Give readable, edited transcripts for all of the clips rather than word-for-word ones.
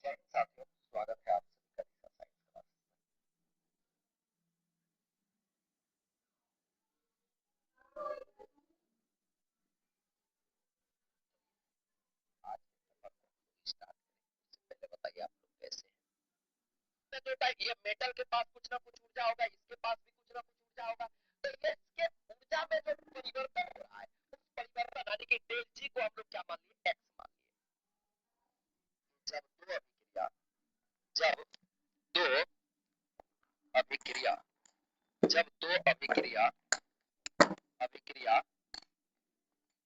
Morning साथियों, स्वागत है आप सभी का दिशा साइंस क्लास। आज के सफर को स्टार्ट करें उससे पहले बताइए आप लोग कैसे हैं। तो ये मेटल के पास कुछ ना कुछ ऊर्जा होगा, इसके पास भी कुछ ना कुछ ऊर्जा होगा। तो ये इसके ऊर्जा में जो परिवर्तन हो रहा है, उस परिवर्तन यानी कि डेल जी को हम लोग क्या मान लिए, एक्स मान लिए। जब दो अभिक्रिया जब दो अभिक्रिया अभिक्रिया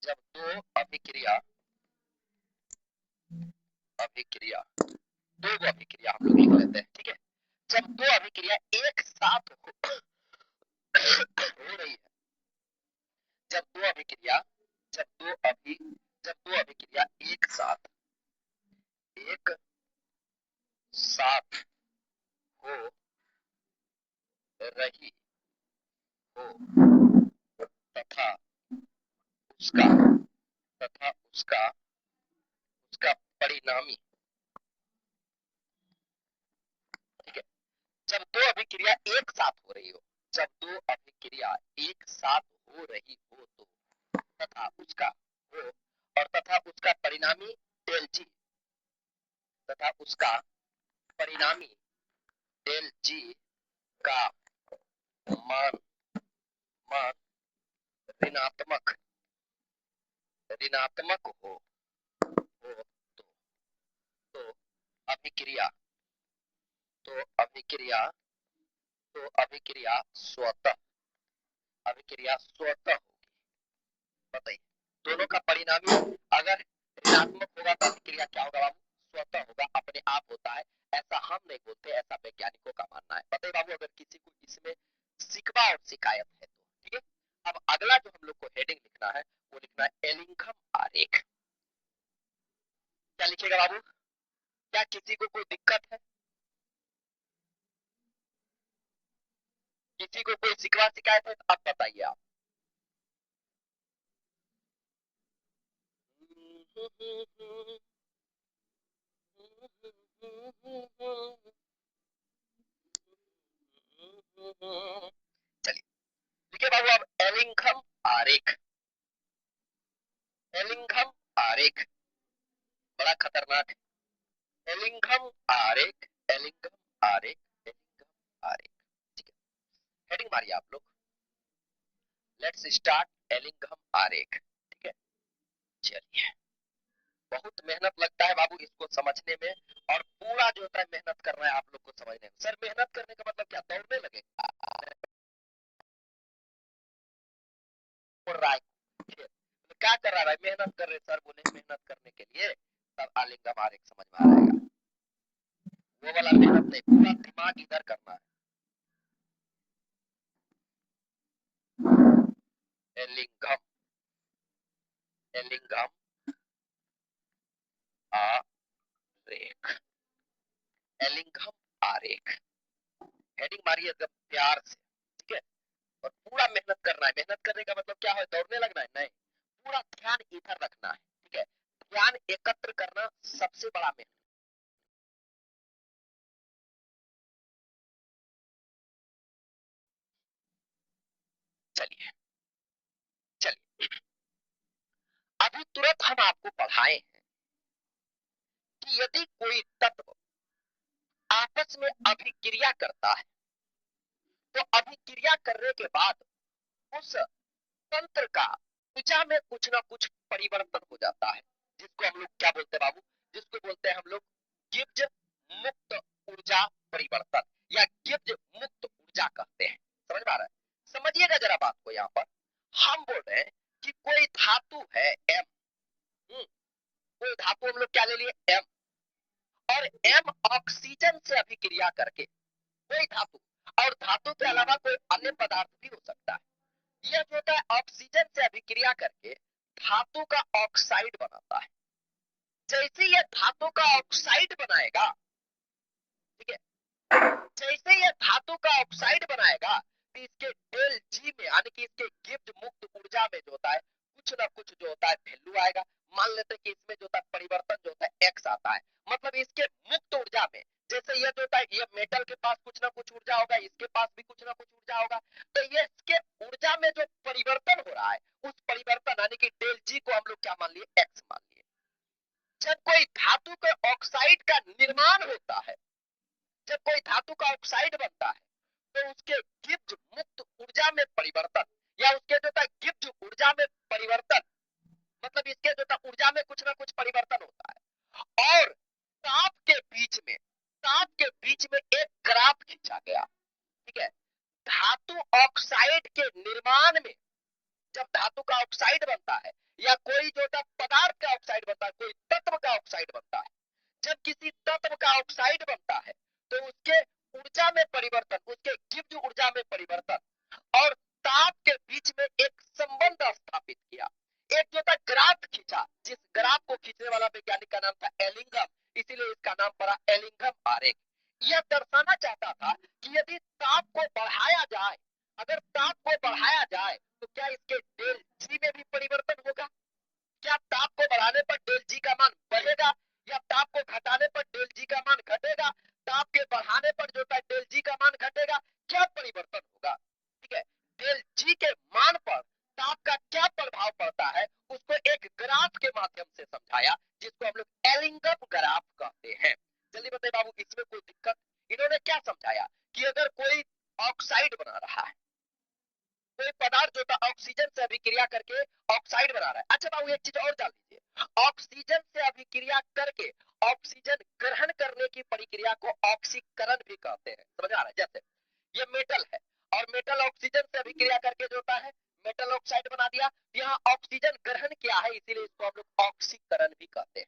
जब दो अभिक्रिया अभिक्रिया दो अभिक्रिया हम लोग लिख लेते हैं, ठीक है। जब दो अभिक्रिया एक साथ हो रही है, जब दो अभिक्रिया जब दो अभिक्रिया एक साथ हो रही हो तथा उसका तथा उसका उसका परिणामी, ठीक है। जब दो अभिक्रिया एक साथ हो रही हो जब दो अभिक्रिया एक साथ हो रही हो तो तथा उसका हो और तथा उसका परिणामी डेल जी तथा उसका परिणामी डेल जी का मान मान ऋणात्मक ऋणात्मक हो तो अभिक्रिया तो अभिक्रिया तो अभिक्रिया स्वतः होगी। बताइए, दोनों का परिणामी अगर ऋणात्मक होगा तो अभिक्रिया क्या होगा बाबू, स्वतः होगा, अपने आप होता है। ऐसा हम नहीं बोलते, ऐसा वैज्ञानिकों का मानना है। बताइए बाबू, अगर किसी को इसमें शिकवा और शिकायत है तो ठीक है। अब अगला जो हम लोग को हेडिंग लिखना है वो लिखना है एलिंघम आरेख। क्या लिखेगा बाबू, क्या किसी को कोई दिक्कत है, किसी को कोई शिकवा शिकायत है तो अब बताइए आप। चलिए देखिए बाबू, अब एलिंघम आरेख बड़ा खतरनाक है। एलिंघम आरेख, ठीक है। हेडिंग मारिए आप लोग, लेट्स स्टार्ट एलिंघम आरेख, ठीक है। चलिए, बहुत मेहनत लगता है बाबू इसको समझने में, और पूरा जो होता है मेहनत करना है आप लोग को समझने में। सर मेहनत करने का मतलब क्या, दौड़ने लगे और राय तो क्या कर रहा है भाई, मेहनत कर रहे सर बोले मेहनत करने के लिए, तब आलिंगम आरेख समझ में आ जाएगा। वो वाला मेहनत नहीं, पूरा दिमाग इधर करना है। एलिंगम एलिंगम आरेख एलिंगम आरेख हेडिंग मारिए एकदम प्यार से, ठीक है। और पूरा मेहनत करना है। मेहनत करने का मतलब क्या है, दौड़ने लगना है नहीं, पूरा ध्यान इधर रखना है, ठीक है। ध्यान एकत्र करना सबसे बड़ा मेहनत। चलिए चलिए, अभी तुरंत हम आपको पढ़ाए हैं कि यदि कोई तत्व आपस में अभिक्रिया करता है तो अभिक्रिया करने के बाद उस तंत्र का ऊर्जा में कुछ ना कुछ परिवर्तन हो जाता है, जिसको हम लोग क्या बोलते हैं बाबू, जिसको बोलते हैं हम लोग गिब्ज मुक्त ऊर्जा परिवर्तन, या गिब्ज मुक्त ऊर्जा कहते हैं। समझ में आ रहा है, समझिएगा जरा बात को। यहाँ पर हम बोल रहे हैं कि कोई धातु है एम, कोई धातु हम लोग क्या ले लिए, एम, और एम ऑक्सीजन से अभिक्रिया करके कोई धातु, और धातु के अलावा कोई अन्य पदार्थ भी हो सकता है, यह जो होता है ऑक्सीजन से अभिक्रिया करके धातु का ऑक्साइड बनाता है। जैसे यह धातु का ऑक्साइड बनाएगा, ठीक है, जैसे यह धातु का ऑक्साइड बनाएगा तो इसके डेल जी में यानी कि इसके गिब्ज मुक्त ऊर्जा में जो होता है कुछ ना कुछ जो होता है वैल्यू आएगा। मान लेते हैं कि इसमें जो होता है परिवर्तन जो होता है एक्स आता है, मतलब इसके मुक्त ऊर्जा में, जैसे ये जो होता है ये मेटल के पास कुछ ना कुछ ऊर्जा होगा, इसके पास भी कुछ ना कुछ ऊर्जा होगा, तो ये इसके ऊर्जा में जो परिवर्तन हो रहा है उस परिवर्तन यानी कि डेल जी को हम लोग क्या मान लिए, एक्स मान लिए। जब कोई धातु के ऑक्साइड का निर्माण होता है, जब कोई धातु का ऑक्साइड बनता है तो उसके गिब्ज मुक्त ऊर्जा में परिवर्तन या उसके जो था गिब्ज ऊर्जा में परिवर्तन, मतलब इसके जो था ऊर्जा में कुछ ना कुछ परिवर्तन होता है। और ताप के बीच में एक ग्राफ खींचा गया, ठीक है। धातु ऑक्साइड के निर्माण में, जब धातु का ऑक्साइड बनता है या कोई जो पदार्थ का ऑक्साइड बनता है, कोई तत्व का ऑक्साइड बनता है, जब किसी तत्व का ऑक्साइड बनता है तो उसके ऊर्जा में परिवर्तन, उसके गिब्ज ऊर्जा में परिवर्तन और ताप के बीच में एक संबंध स्थापित किया, एक जो था ग्राफ खींचा, जिस ग्राफ को खींचने वाला वैज्ञानिक का नाम था एलिंगम, इसीलिए इसका नाम पड़ा एलिंगम आरेख। यह दर्शाना चाहता था कि यदि ताप को बढ़ाया जाए, अगर ताप को बढ़ाया जाए तो क्या इसके डेल जी में भी परिवर्तन होगा, क्या ताप को बढ़ाने पर डेल जी का मान बढ़ेगा या ताप को घटाने पर डेल जी का मान घटेगा, ताप के बढ़ाने पर जो है डेल जी का मान घटेगा, क्या परिवर्तन होगा, ठीक है। डेल जी के मान पर ताप का क्या प्रभाव पड़ता है उसको एक ग्राफ के माध्यम से समझाया, जिसको हम लोग एलिंगम ग्राफ कहते हैं। जल्दी बताइए बाबू, इसमें कोई दिक्कत? इन्होंने क्या समझाया कि अगर कोई ऑक्साइड बना रहा है, कोई पदार्थ जो था ऑक्सीजन से अभिक्रिया करके ऑक्साइड बना रहा है। अच्छा बाबू एक चीज और जान लीजिए, ऑक्सीजन से अभिक्रिया करके ऑक्सीजन ग्रहण करने की प्रक्रिया को ऑक्सीकरण भी कहते हैं, समझ आ रहा है? जैसे ये मेटल है और मेटल ऑक्सीजन से अभिक्रिया करके जो होता है मेटल ऑक्साइड बना दिया, यहाँ ऑक्सीजन ग्रहण किया है, इसीलिए इसको हम लोग ऑक्सीकरण भी कहते हैं,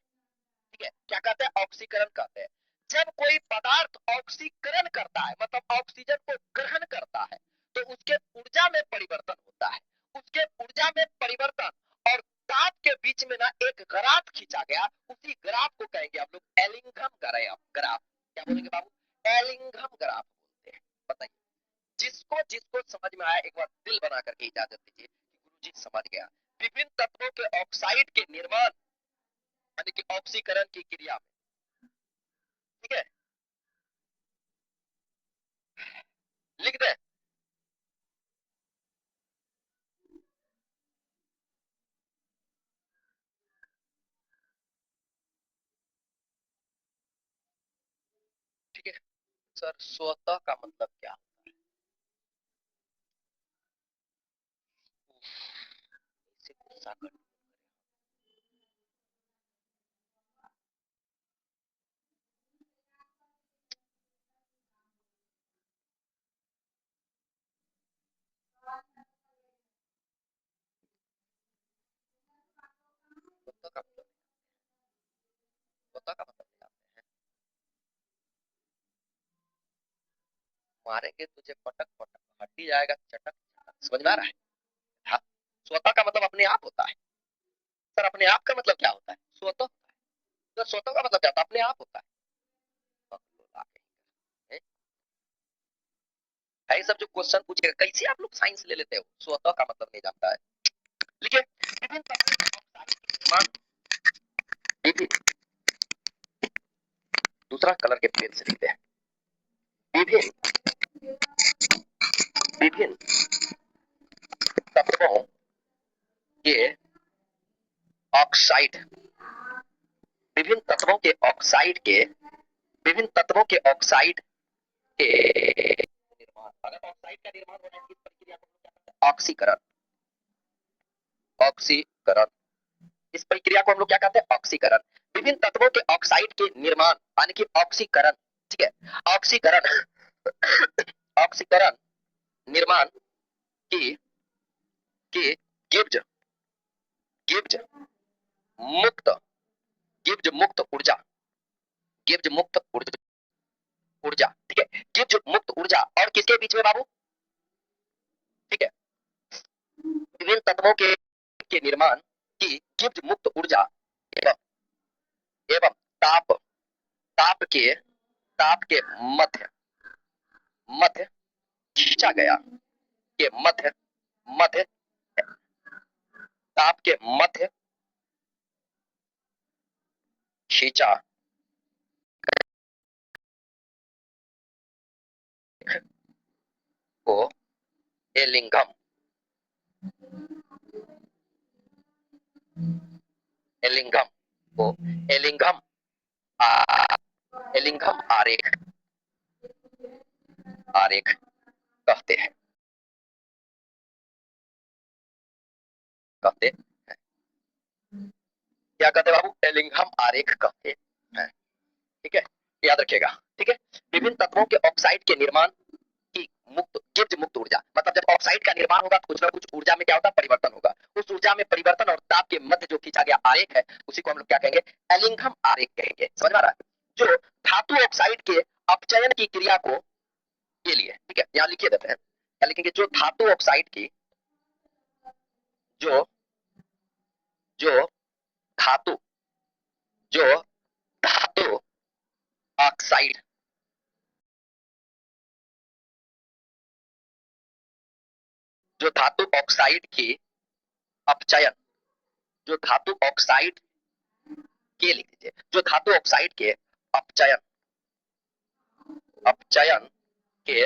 ठीक है। क्या कहते हैं? ऑक्सीकरण कहते हैं। जब कोई पदार्थ ऑक्सीकरण करता है मतलब ऑक्सीजन को ग्रहण करता है तो उसके ऊर्जा में परिवर्तन होता है, उसके ऊर्जा में परिवर्तन और ताप के बीच में ना एक ग्राफ खींचा गया, उसी ग्राफ को कहेंगे हम लोग एलिंगम ग्राफ। क्या बोलेंगे बाबू? एलिंगम ग्राफ बोलते हैं। बताइए, जिसको जिसको समझ में आया एक बार दिल बना करके इजाजत दीजिए कि गुरुजी समझ गया। विभिन्न तत्वों के ऑक्साइड के निर्माण यानी कि ऑक्सीकरण की क्रिया में, ठीक है, लिख दे। ठीक है सर, स्वतः का मतलब क्या? इसे गुस्सा कर, स्वतः का मतलब, स्वतः का मतलब जानते हैं? मारेंगे तुझे पटक पटक, हड्डी जाएगा चटक चटक, समझ में आ रहा है? हाँ, स्वतः का मतलब अपने आप होता है। सर अपने आप का मतलब क्या होता है? स्वतः होता है। तो स्वतः का मतलब क्या होता है? अपने आप होता है। है सब जो क्वेश्चन पूछेगा, कैसे आप लोग साइंस ले लेते हो, स्वतः का मतलब नहीं जानता है। लिखिए, विभिन्न प्रकार के निर्माण, दूसरा कलर के पेन से लिखते हैं। विभिन्न विभिन्न तत्वों के ऑक्साइड, विभिन्न तत्वों के ऑक्साइड के, विभिन्न तत्वों के ऑक्साइड के निर्माण, अगर ऑक्साइड का निर्माण होना है किस प्रक्रिया को क्या कहते हैं? ऑक्सीकरण। ऑक्सीकरण, इस प्रक्रिया को हम लोग क्या कहते हैं? ऑक्सीकरण। विभिन्न तत्वों के ऑक्साइड के निर्माण यानी कि ऑक्सीकरण, ठीक है। ऑक्सीकरण ऑक्सीकरण निर्माण की की गिब्ज गिब्ज मुक्त गिब्ज मुक्त ऊर्जा, गिब्ज मुक्त ऊर्जा ऊर्जा, ठीक है। गिब्ज मुक्त ऊर्जा और किसके बीच में बाबू? ठीक है, विभिन्न तत्वों के निर्माण की गिब्ज मुक्त ऊर्जा एवं एवं ताप ताप के ताप के मध्य मध्य खींचा गया, के मध्य मध्य ताप के मध्य खींचा को एलिंगम, एलिंगम को एलिंगम एलिंगम आरेख, आरेख कहते हैं, कहते हैं। क्या कहते हैं बाबू? एलिंगम आरेख कहते हैं। ठीक है, याद रखिएगा। ठीक है, विभिन्न तत्वों के ऑक्साइड के निर्माण की मुक्त, गिब्ज मुक्त ऊर्जा, मतलब जब ऑक्साइड का निर्माण होगा तो कुछ ना कुछ ऊर्जा में क्या होता है? परिवर्तन होगा। उस ऊर्जा में परिवर्तन और ताप के मध्य जो खींचा गया आरेख है उसी को हम लोग क्या कहेंगे? एलिंगम आरेख कहेंगे। समझ में आ रहा है? जो धातु ऑक्साइड के अपचयन की क्रिया को के लिए, ठीक है, यहाँ लिखिए देते हैं, क्या लिखेंगे? जो धातु ऑक्साइड की, जो जो धातु जो धातु ऑक्साइड, जो धातु ऑक्साइड की अपचयन, जो धातु ऑक्साइड के, लिख दीजिए, जो धातु ऑक्साइड के अपचयन, अपचयन के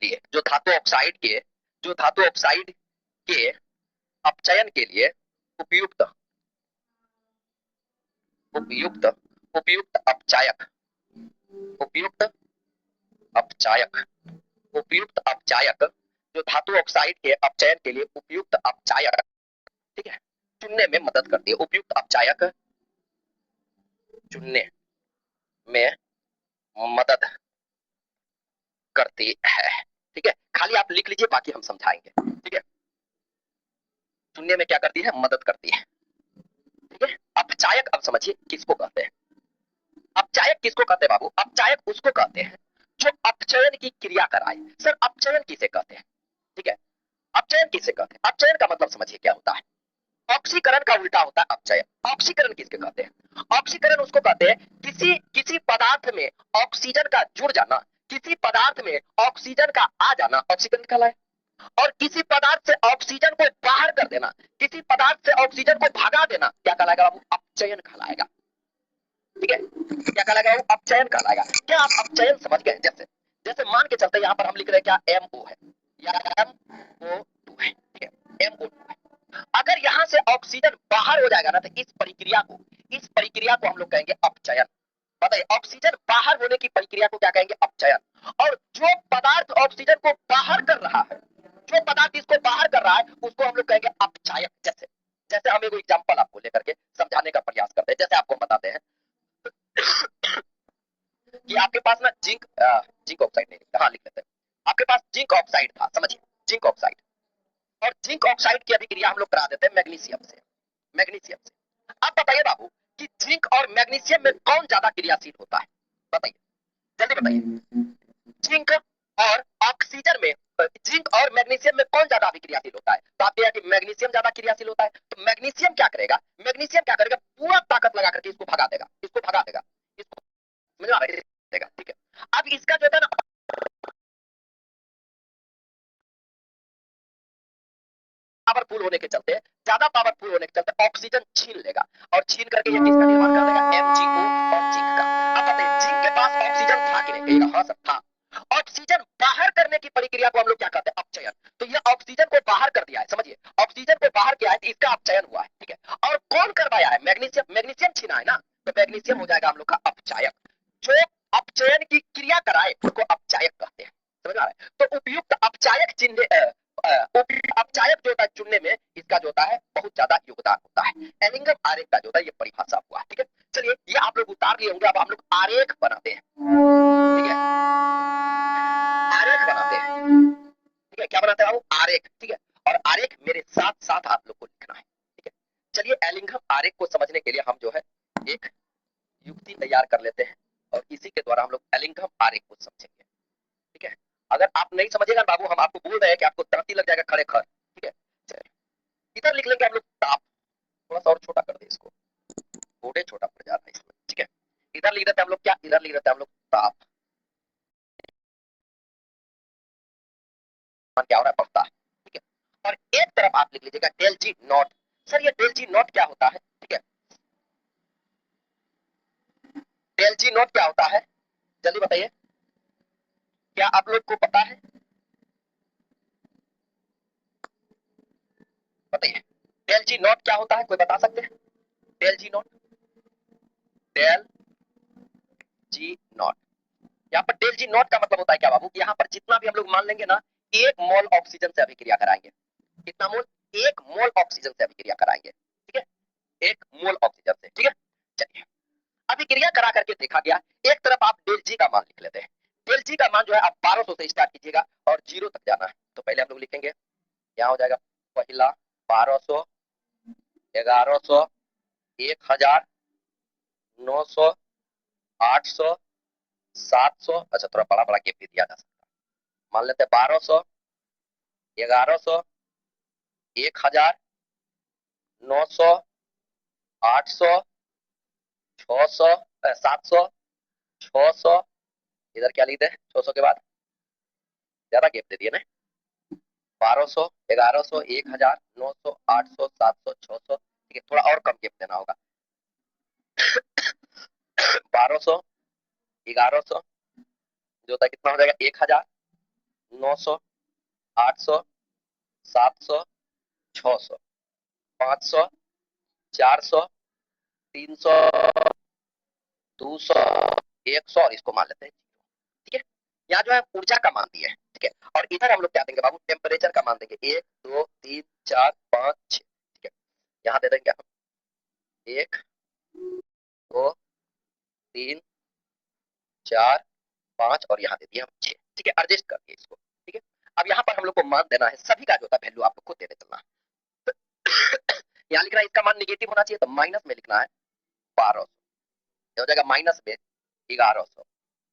लिए, जो धातु ऑक्साइड के, जो धातु ऑक्साइड के अपचयन के लिए उपयुक्त, उपयुक्त उपयुक्त अपचायक, उपयुक्त अपचायक, उपयुक्त अपचायक, जो धातु ऑक्साइड के अपचयन के लिए उपयुक्त अपचायक, ठीक है, चुनने में मदद करती है। उपयुक्त अपचायक चुनने में मदद करती है। ठीक है, खाली आप लिख लीजिए, बाकी हम समझाएंगे। ठीक है, चुनने में क्या करती है? मदद करती है। ठीक है, अपचायक अब समझिए किसको कहते हैं। अपचायक किसको कहते हैं बाबू? अपचायक उसको कहते हैं जो अपचयन की क्रिया कराए। सर अपचयन किसे कहते हैं? ठीक है, अपचयन किसे कहते हैं? अपचयन का मतलब समझिए क्या होता है। ऑक्सीकरण का उल्टा होता है अपचयन। ऑक्सीकरण किसके कहते हैं? ऑक्सीकरण उसको कहते हैं किसी किसी पदार्थ में ऑक्सीजन का जुड़ जाना, किसी पदार्थ में ऑक्सीजन का आ जाना ऑक्सीकरण कहलाए, और किसी पदार्थ से ऑक्सीजन को बाहर कर देना, किसी पदार्थ से ऑक्सीजन को भगा देना, क्या कहलाएगा बाबू? अपचयन कहलाएगा। ठीक है, क्या कहलाएगा बाबू? अपचयन कहलाएगा। क्या आप अपचयन समझ गए? जैसे जैसे मान के चलते यहाँ पर हम लिख रहे हैं क्या? MO है या MO2 है। ठीक है, MO2 है। अगर यहाँ से ऑक्सीजन बाहर हो जाएगा ना, तो इस प्रक्रिया को, इस प्रक्रिया को हम लोग कहेंगे अपचयन। बताइए, ऑक्सीजन बाहर होने की प्रक्रिया को क्या कहेंगे? अपचयन। और जो पदार्थ ऑक्सीजन को बाहर कर रहा है, जो पदार्थ इसको बाहर कर रहा है, उसको हम लोग कहेंगे अपचायक। जैसे जैसे हम एक एग्जांपल आपको लेकर के समझाने का प्रयास करते हैं। जैसे आपको बताते हैं कि आपके पास ना जिंक, जिंक ऑक्साइड नहीं, हाँ लिख लेते हैं, आपके पास जिंक ऑक्साइड था, समझिए, जिंक ऑक्साइड, और जिंक ऑक्साइड की अभिक्रिया हम लोग करा देते हैं मैग्नीशियम से, मैग्नीशियम से। अब बताइए बाबू कि जिंक और मैग्नीशियम में कौन ज्यादा क्रियाशील होता है? बताइए, जल्दी बताइए। जिंक और ऑक्सीजन में, जिंक और मैग्नीशियम में कौन ज्यादा अभिक्रियाशील होता है? तो आप कहेंगे कि मैग्नीशियम ज्यादा क्रियाशील होता है। तो मैग्नीशियम क्या करेगा? मैग्नीशियम क्या करेगा? पूरा ताकत लगा करके इसको भगा देगा, इसको भगा देगा, इसको, समझ आ रहा है? ठीक है, अब इसका जो है ना पावरफुल होने के चलते, ज्यादा पावरफुल होने के चलते ऑक्सीजन छीन लेगा, और छीन करके ये किसका निर्माण कर देगा? MgO और जिंक का। अब बताइए, जिंक के पास ऑक्सीजन था कि नहीं? कहेगा हाँ सर था। ऑक्सीजन बाहर करने की प्रक्रिया को हम लोग क्या कहते हैं? अपचयन। तो ये ऑक्सीजन को बाहर कर दिया है, समझिए, ऑक्सीजन को बाहर किया है, तो इसका अपचयन हुआ है। ठीक है, और कौन करवाया है? मैग्नीशियम, मैग्नीशियम छीना है ना, तो मैग्नीशियम हो जाएगा हम लोग का अपचायक। जो अपचयन की क्रिया कराए उसको अपचायक कहते हैं। समझ आ रहा है? तो उपयुक्त अपचायक चिन्ह, अपचायक जो होता है चुनने में, इसका जो होता है बहुत ज्यादा योगदान होता है। एलिंगम आरेख का जो होता है ये परिभाषा हुआ। ठीक है, चलिए ये आप लोग उतार लिए होंगे, अब हम लोग आरेख बनाते हैं। ठीक है, आरेख बनाते हैं। ठीक है, क्या बनाते हैं? आरेख। ठीक है, और आरेख मेरे साथ साथ आप लोग को लिखना है। ठीक है, चलिए एलिंगम आरेख को समझने के लिए हम जो है एक युक्ति तैयार कर लेते हैं, और इसी के द्वारा हम लोग एलिंगम आरेख को समझेंगे। ठीक है, अगर आप नहीं समझेगा बाबू, हम आपको बोल रहे हैं कि आपको दांती लग जाएगा खड़े खड़। ठीक है, चलिए इधर लिख लेंगे हम लोग ताप, थोड़ा सा और छोटा कर दे इसको, थोड़े छोटा पड़ जा रहा है इसमें। ठीक है, इधर लिख देते हैं हम लोग क्या? इधर लिख देते हैं हम लोग ताप। क्या हो रहा है? बढ़ता है। ठीक है, और एक तरफ आप लिख लीजिएगा डेल जी नॉट। सर ये डेल जी नॉट क्या होता है? ठीक है, डेल जी नॉट क्या होता है, जल्दी बताइए, क्या आप लोग को पता है, बताइए डेल जी नॉट क्या होता है, कोई बता सकते हैं, del G naught, del G naught, यहाँ पर डेल जी नॉट का मतलब होता है क्या बाबू, यहाँ पर जितना भी हम लोग मान लेंगे ना, एक मोल ऑक्सीजन से अभिक्रिया कराएंगे, कितना मोल, एक मोल ऑक्सीजन से अभिक्रिया कराएंगे, ठीक है, एक मोल ऑक्सीजन से, ठीक है। चलिए अभिक्रिया करा करके देखा गया, एक तरफ आप डेल जी का मान लिख लेते हैं, डेल जी का मान जो है आप 1200 से स्टार्ट कीजिएगा और जीरो तक जाना है, तो पहले हम लोग लिखेंगे, यहाँ हो जाएगा पहला 1200, 1100, 1000, 900, 800, 700, अच्छा थोड़ा बड़ा बड़ा गिफ्ट भी दिया जा सकता है, मान लेते हैं 1200, 1100, 1000, 900, 800, 600, 700, 600, इधर क्या लिखते हैं 600 के बाद, ज्यादा गिफ्ट दे दिए ना, 1200, 1100, 1000, 900, 800, 700, 600, ठीक है, थोड़ा और कम गिफ्ट देना होगा, 1200, 1100 जो होता है कितना हो जाएगा 1000, 900, 800, 700, 600, 500, 400, 300, 200, 100 और इसको मान लेते हैं, ठीक है। यहाँ जो है ऊर्जा का मान दिया है, ठीक है, और इधर हम लोग क्या देंगे बाबू, टेम्परेचर का मान देंगे, 1 2 3 4 5 6, ठीक है, यहाँ दे देंगे हम 1 2 3 4 5 और यहाँ दे दिया हम 6, ठीक है, एडजस्ट करके इसको, ठीक है। अब यहाँ पर हम लोग को मान देना है, सभी का जो होता है वैल्यू आपको खुद देने चलना है। यहाँ लिखना है इसका मान निगेटिव होना चाहिए, तो माइनस में लिखना है 1200, हो जाएगा माइनस में 1100,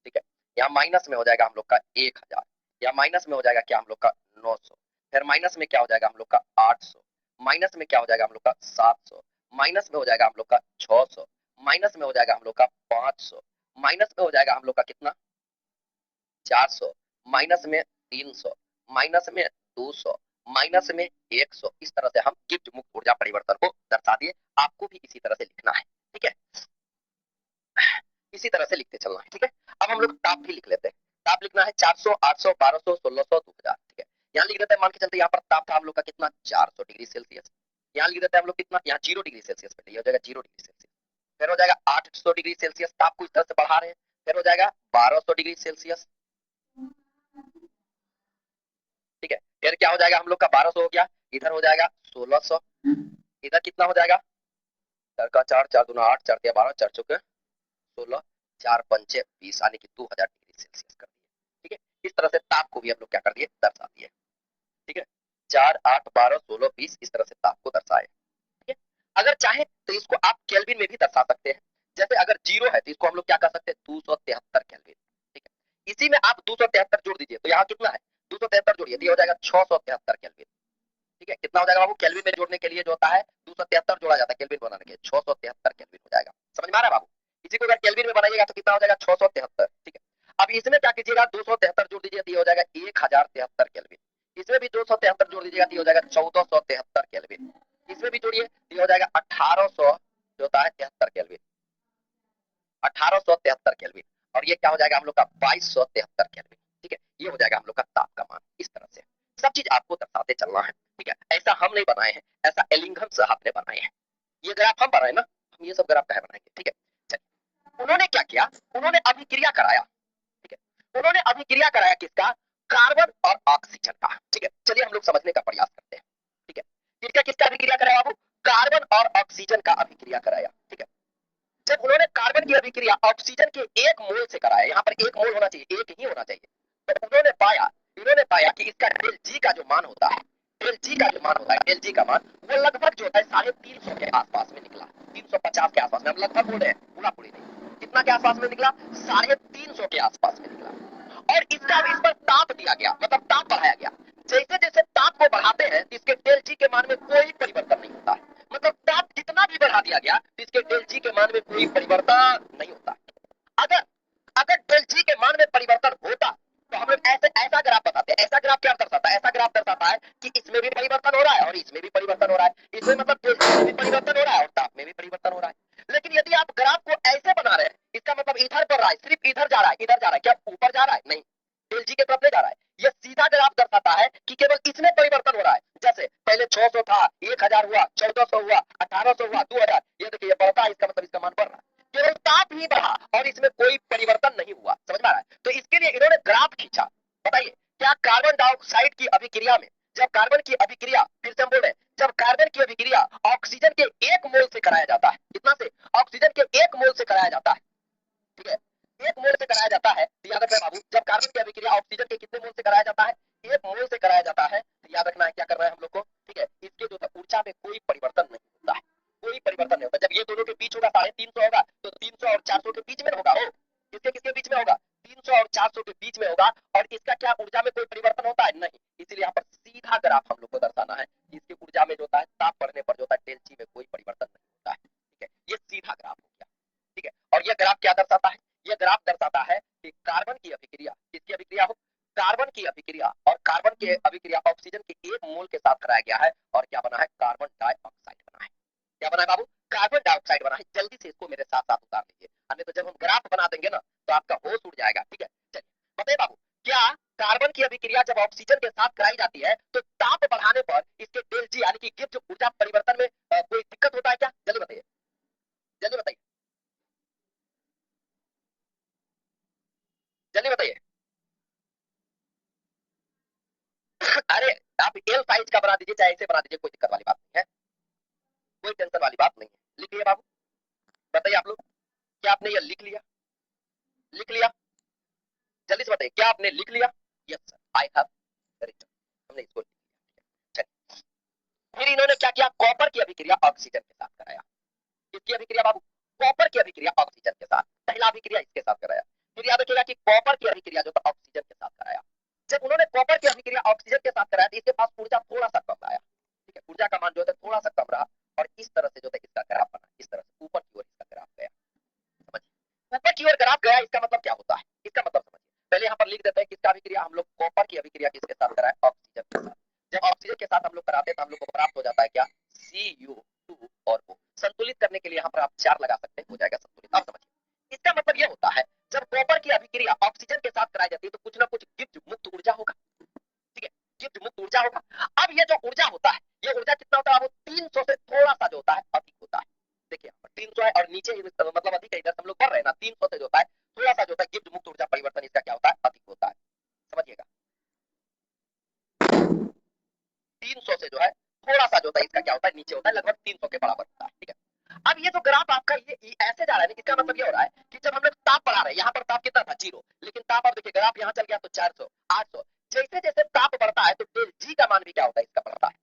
ठीक है, यहाँ माइनस में हो जाएगा हम लोग का 1000, या माइनस में हो जाएगा क्या हम लोग का 900, फिर माइनस में क्या हो जाएगा हम लोग का 800, माइनस में क्या हो जाएगा हम लोग का 700, माइनस में हो जाएगा हम लोग का 600, माइनस में हो जाएगा हम लोग का 500, माइनस में हो जाएगा हम लोग का कितना 400, माइनस में 300, माइनस में 200, माइनस में 100, इस तरह से हम गिब्स मुक्त ऊर्जा परिवर्तन को दर्शा दिए, आपको भी इसी तरह से लिखना है, ठीक है, इसी तरह से लिखते चलना है, ठीक है। अब हम लोग ताप भी लिख लेते हैं, ताप लिखना है 400, 800, 1200, 1600, 2000, ठीक है, यहाँ लिख देते हैं, मान के चलते यहाँ पर ताप था हम लोग का कितना 400 डिग्री सेल्सियस, यहाँ लिख देते हैं हम लोग कितना, यहाँ 0 डिग्री सेल्सियस पे, हो जाएगा 0 डिग्री सेल्सियस, फिर हो जाएगा 800 डिग्री सेल्सियस, ताप को इस तरह से बढ़ा रहे हैं, फिर हो जाएगा 1200 डिग्री सेल्सियस, ठीक है, फिर क्या हो जाएगा हम लोग का 1200 हो गया, इधर हो जाएगा 1600, इधर कितना हो जाएगा, चार का चार, चार दूना 8, चार दिया 12, चार चौके 16, चार पंचे 20, यानी कि 2000 डिग्री सेल्सियस कर दिए, ठीक है, इस तरह से ताप को भी हम लोग क्या कर दिए दर्शा दिए, ठीक है, 4 8 12 16 20, इस तरह से ताप को दर्शाए, ठीक है। अगर चाहे तो इसको आप केल्विन में भी दर्शा सकते हैं, जैसे अगर जीरो है तो इसको हम लोग क्या कर सकते हैं 273 केल्विन, ठीक है, इसी में आप 273 जोड़ दीजिए, तो यहाँ कितना है 273 जोड़िए, तो ये हो जाएगा 673 केल्विन, ठीक है, कितना हो जाएगा बाबू, केल्विन में जोड़ने के लिए जो होता है 273 जोड़ा जाता है केल्विन बनाने के लिए, 673 केल्विन हो जाएगा, समझ में आ रहा है बाबू, इसी को अगर केल्विन में बनाइएगा तो कितना हो जाएगा 673, ठीक है। अब इसमें क्या कीजिएगा 273 जोड़ दीजिए, तो ये हो जाएगा 1073 केल्विन, इसमें भी 273 जोड़ दीजिएगा तो ये हो जाएगा 1473 केल्विन, इसमें भी जोड़िए तो ये हो जाएगा 1800 जो होता है 73 केल्विन, 1873 केल्विन, और ये क्या हो जाएगा हम लोग का 2273 केल्विन, ठीक है, ये हो जाएगा हम लोग का ताप का मान, इस तरह से सब चीज आपको दर्शाते चलना है, ठीक है, ऐसा हम नहीं बनाए हैं, ऐसा एलिंघम साहब ने बनाए हैं, ये ग्राफ हम बनाए ना, हम ये सब ग्राफ कहे बनाएंगे, ठीक है। चलिए उन्होंने क्या किया, उन्होंने अभिक्रिया कराया, ठीक है, उन्होंने अभिक्रिया कराया किसका, कार्बन और ऑक्सीजन का, ठीक है, चलिए हम लोग समझने का प्रयास करते हैं, ठीक है, किसका किसका अभिक्रिया कराया बाबू, कार्बन और ऑक्सीजन का अभिक्रिया कराया, ठीक है। जब उन्होंने कार्बन की अभिक्रिया ऑक्सीजन के 1 मोल से कराया, यहाँ पर 1 मोल होना चाहिए, एक ही होना चाहिए, तो उन्होंने पाया कि इसका डेल जी का जो मान होता है, डेल जी का जो मान होता है, डेल जी का मान वो लगभग जो है 350 के आसपास में निकला, 350 के आसपास में, हम लगभग बोल रहे हैं पूरा पूरी नहीं, कितना के आसपास में निकला, 350 के आसपास में निकला, और इसका इस पर ताप दिया गया, मतलब ताप बढ़ाया गया, जैसे जैसे ताप को बढ़ाते हैं इसके डेल जी के मान में कोई परिवर्तन नहीं होता है, मतलब ताप जितना भी बढ़ा दिया गया इसके डेल जी के मान में कोई परिवर्तन नहीं होता, अगर अगर डेल जी के मान में परिवर्तन होता तो हम लोग ऐसे ऐसा ग्राफ बताते हैं, ऐसा ग्राफ क्या दर्शाता है, ऐसा ग्राफ दर्शाता है कि इसमें भी परिवर्तन हो रहा है और इसमें भी परिवर्तन हो रहा है, इसमें मतलब डेल जी में भी परिवर्तन हो रहा है और ताप में भी परिवर्तन हो रहा है, लेकिन यदि आप ग्राफ को ऐसे बना रहे हैं इसका मतलब 600 था, 1000 हुआ, 1400 हुआ, 1800 हुआ, 2000, ये देखिए ये बढ़ता है, इसका मतलब इसका मान बढ़ रहा है, केवल ताप ही बढ़ा और इसमें कोई परिवर्तन नहीं हुआ। समझ में आ रहा है? तो इसके लिए इन्होंने ग्राफ खींचा। बताइए क्या कार्बन डाइऑक्साइड की अभिक्रिया में, जब कार्बन की अभिक्रिया, फिर से हम बोल रहे हैं, जब कार्बन की अभिक्रिया ऑक्सीजन के 1 मोल से कराया जाता है, कितना से? ऑक्सीजन के 1 मोल से कराया जाता है, ठीक है, 1 मोल से कराया जाता है, तो याद रखना बाबू, जब कार्बन की अभिक्रिया ऑक्सीजन के कितने मोल से कराया जाता है? 1 मोल से कराया जाता है, तो याद रखना है क्या करना है हम लोग को, ठीक है, इसके जो ऊर्जा में कोई परिवर्तन नहीं होता है, कोई परिवर्तन नहीं होता। जब ये दोनों के बीच होगा 350 होगा, तो 300 और 400 के बीच में होगा, हो किसके किसके बीच में होगा? 300 और 400 के बीच में होगा। और इसका क्या ऊर्जा में कोई परिवर्तन होता है? नहीं। इसलिए यहाँ पर सीधा ग्राफ हम लोग को दर्शाना है, इसकी ऊर्जा में जो होता है, ताप बढ़ने पर जो होता है डेल जी में कोई परिवर्तन नहीं होता है, ठीक है, ये सीधा ग्राफ हो गया, ठीक है। और ये ग्राफ क्या दर्शाता है? ये ग्राफ दर्शाता है कि कार्बन की अभिक्रिया, किसकी अभिक्रिया हो? कार्बन की अभिक्रिया, और कार्बन की अभिक्रिया ऑक्सीजन के 1 मोल के साथ कराया गया है, और क्या बना है? कार्बन डाइऑक्साइड बना है। क्या बना है बाबू? कार्बन डाइऑक्साइड बना है। जल्दी से इसको मेरे साथ साथ उतार लीजिए, अन्य तो जब हम ग्राफ बना देंगे ना तो आपका होश उड़ जाएगा, ठीक है। चलिए बताइए बाबू, क्या कार्बन की अभिक्रिया जब ऑक्सीजन के साथ कराई जाती है तो ताप बढ़ाने पर इसके डेल जी यानी कि गिब्स ऊर्जा परिवर्तन में कोई दिक्कत होता है क्या? जल्दी बताइए, जल्दी बताइए, जल्दी बताइए। अरे आप एल साइज का बना दीजिए, चाहे ऐसे बना दीजिए, कोई दिक्कत वाली बात नहीं है, कोई टेंशन वाली बात नहीं है। लिख लिया बाबू? बताइए आप लोग, क्या आपने ये लिख लिया? लिख लिया? जल्दी से बताइए, क्या आपने लिख लिया? Yes sir, I have written, हमने इसको लिख लिया। चलिए, फिर इन्होंने क्या किया? कॉपर की अभिक्रिया ऑक्सीजन के साथ कराया। किसकी अभिक्रिया बाबू? कॉपर की अभिक्रिया ऑक्सीजन के साथ, पहला अभिक्रिया इसके साथ कराया। फिर याद रखिएगा कि कॉपर की अभिक्रिया जो था ऑक्सीजन के साथ कराया। जब उन्होंने कॉपर की अभिक्रिया ऑक्सीजन के साथ कराया तो इसके पास ऊर्जा थोड़ा सा कम आया, ठीक है, ऊर्जा का मान जो है थोड़ा सा कम रहा, और इस तरह से जो है इसका ग्राफ बना, इस तरह से ऊपर की ओर इसका ग्राफ गया। समझिए, ऊपर की ओर ग्राफ गया, इसका मतलब क्या होता है? इसका मतलब समझिए, पहले यहाँ पर लिख देते हैं किसका अभिक्रिया, हम लोग कॉपर की अभिक्रिया किसके साथ कराए? ऑक्सीजन के साथ। जब ऑक्सीजन के साथ हम लोग कराते हैं तो हम लोग को प्राप्त हो जाता है क्या? Cu2 और O। संतुलित करने के लिए यहाँ पर आप 4 लगा सकते हैं, हो जाएगा संतुलित। आप समझिए, इसका मतलब ये होता है जब कॉपर की अभिक्रिया ऑक्सीजन के साथ कराई जाती है तो कुछ ना कुछ गिब्स मुक्त ऊर्जा होगा, ठीक है, गिब्स मुक्त ऊर्जा होगा। अब ये जो ऊर्जा होता है, ये ऊर्जा कितना होता है? वो 300 से थोड़ा सा जो होता है अधिक होता है। देखिए 300 है और नीचे मतलब अधिक है, इधर हम लोग बढ़ रहे हैं ना, 300 से जो होता है थोड़ा सा जो होता है गिब्स मुक्त ऊर्जा परिवर्तन इसका क्या होता है? अधिक होता है। समझिएगा, 300 से जो है थोड़ा सा जो होता है इसका क्या होता है? नीचे होता है, लगभग 300 के बराबर होता है, ठीक है। अब ये जो ग्राफ आपका ये ऐसे जा रहा है, इसका मतलब ये हो रहा है कि जब हम लोग ताप बढ़ा रहे हैं, यहाँ पर ताप कितना था? 0, लेकिन ताप अब देखिए ग्राफ यहाँ चल गया तो 400, 800, जैसे जैसे ताप बढ़ता है तो डेल जी का मान भी क्या होता है? इसका बढ़ता है।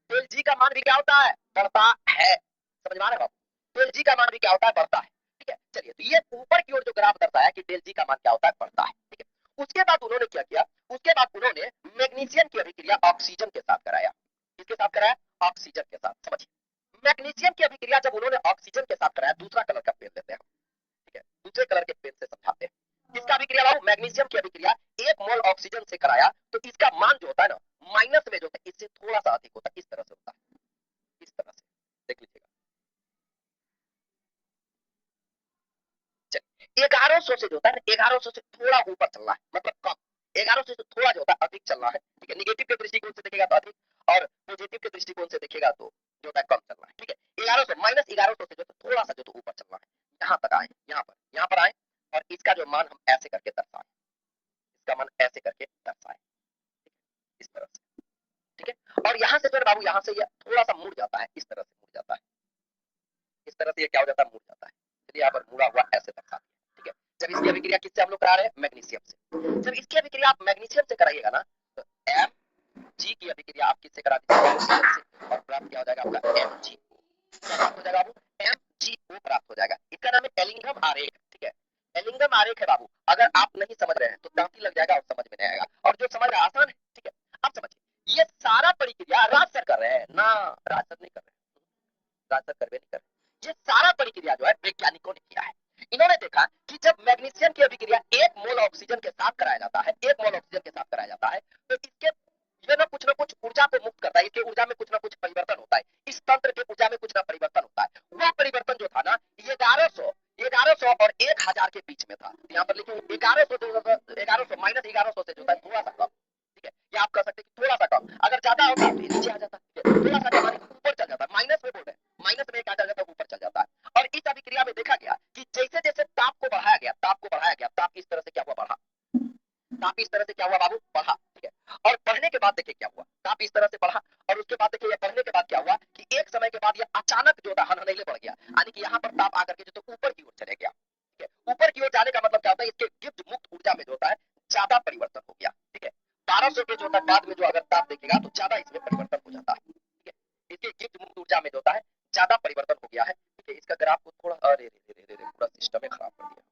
डेल जी का मान भी क्या होता है? बढ़ता है। समझ में आ रहा है बाबू? डेल जी का मान भी क्या होता है? बढ़ता है, ठीक है। चलिए, तो ये ऊपर की ओर जो ग्राफ दर्शाया कि डेल जी का मान क्या होता है? बढ़ता है, ठीक है। उसके बाद उन्होंने क्या किया? उसके बाद उन्होंने मैग्नीशियम की अभिक्रिया ऑक्सीजन के साथ कराया। किसके साथ कराया? ऑक्सीजन के साथ। समझिए, मैग्नीशियम की अभिक्रिया जब उन्होंने ऑक्सीजन के साथ कराया, दूसरा कलर का पेन लेते हैं, ठीक है, दूसरे कलर के पेन से समझाते हैं। किसका अभिक्रिया बाबू? मैग्नीशियम की अभिक्रिया 1 मोल ऑक्सीजन से कराया, तो इसका मान जो होता है ना, माइनस में जो है इससे थोड़ा सा अधिक होता है, इस तरह से होता है, इस तरह से देख लीजिएगा। 1100 से जो होता है, 1100 से थोड़ा ऊपर चलना है, मतलब कम। 1100 से थोड़ा जो होता है अधिक चलना है, ठीक है। निगेटिव के दृष्टिकोण से देखेगा तो अधिक, और पॉजिटिव के दृष्टिकोण से देखेगा तो जो होता है कम चलना है, ठीक है। 1100 माइनस 1100 से जो है थोड़ा सा जो तो ऊपर चलना है, यहाँ तक आए, यहाँ पर आए, और इसका जो मान हम ऐसे करके दर्शाए, इसका मान ऐसे करके दर्शाए, इस तरह से, ठीक है। और यहाँ से जो बाबू, यहाँ से ये थोड़ा सा मुड़ जाता है, इस तरह से मुड़ जाता है, इस तरह से ये क्या हो जाता है? मुड़ जाता है। चलिए यहाँ पर मुड़ा हुआ ऐसे दर्शा दिया, ठीक है। जब इसकी अभिक्रिया किससे हम लोग करा रहे हैं? मैग्नीशियम से। जब इसकी अभिक्रिया आप मैग्नीशियम से कराइएगा ना, तो एम जी की अभिक्रिया आप किससे करा दीजिए? मैग्नीशियम से, और प्राप्त क्या हो जाएगा आपका? M G. क्या प्राप्त हो जाएगा बाबू? एम जी ओ प्राप्त हो जाएगा। इसका नाम है एलिंगम आरेख, ठीक है। एलिंगम आरेख है बाबू, अगर आप नहीं समझ रहे हैं तो दांती लग जाएगा और समझ में नहीं आएगा, और जो समझ रहा है आसान है, ठीक है। अब समझिए, ये सारा प्रक्रिया राज सर कर रहे हैं ना, राज सर नहीं कर रहे, राज सर करवे नहीं कर रहे, ये सारा प्रक्रिया जो है वैज्ञानिकों ने किया है। इन्होंने देखा कि जब मैग्नीशियम की अभिक्रिया 1 मोल ऑक्सीजन के साथ कराया जाता है, 1 मोल ऑक्सीजन के साथ कराया जाता है, तो इसके ये ना कुछ ऊर्जा को मुक्त करता है, इसके ऊर्जा में कुछ ना कुछ परिवर्तन होता है, इस तंत्र के ऊर्जा में कुछ ना परिवर्तन होता है। वह परिवर्तन जो था ना, 1100 और 1000 के बीच में था। यहाँ पर लिखिए 1100 माइनस 1100 से जो था थोड़ा सा कम, ठीक है। या आप कह सकते हैं कि थोड़ा सा कम, अगर ज्यादा होता तो नीचे आ जाता, थोड़ा और उसके बाद देखिए ये बढ़ने के बाद क्या हुआ कि एक समय के बाद ये अचानक जो था हनहनैले बढ़ गया, यानी कि यहाँ पर ताप आकर के जो तो ऊपर की ओर चले गया। ठीक है, ऊपर की ओर जाने का मतलब क्या होता है, इसके गिब्स मुक्त ऊर्जा में जो होता है ज्यादा परिवर्तन हो गया। ठीक है, 1200 के जो तक बाद में जो अगर ताप देखेगा तो ज्यादा इसमें परिवर्तन हो जाता है। ठीक है, इसके गिब्स मुक्त ऊर्जा में जो होता है ज्यादा परिवर्तन हो गया है। ठीक है, इसका ग्राफ को थोड़ा, अरे रे रे रे रे, पूरा सिस्टम में खराब कर दिया,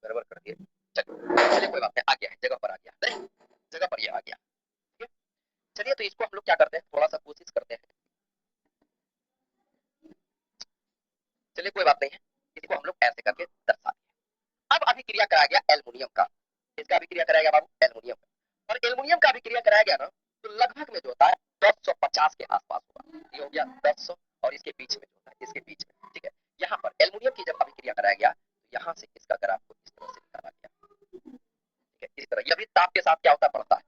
गड़बड़ कर दिए। चलिए चलिए कोई बात नहीं, आ गया है, जगह पर आ गया, नहीं जगह पर ये आ गया। ठीक है, चलिए तो इसको हम लोग क्या करते हैं, थोड़ा सा कोशिश करते हैं। चलिए कोई बात नहीं है, इसको हम लोग ऐसे करके दर्शाते हैं। अब अभिक्रिया कराया गया एल्युमिनियम का, इसका अभिक्रिया कराया गया बाबू एल्युमिनियम का, और एल्युमिनियम का अभिक्रिया कराया गया ना, तो लगभग में जो होता है 1050 के आसपास होगा। ये हो गया 1000 और इसके बीच में जो होता है, इसके बीच में। ठीक है, यहाँ पर एल्युमिनियम की जब अभिक्रिया कराया गया तो यहाँ से इसका ग्राफ को इस तरह से निकाला गया। ठीक है, इस तरह यह भी ताप के साथ क्या होता है, बढ़ता है।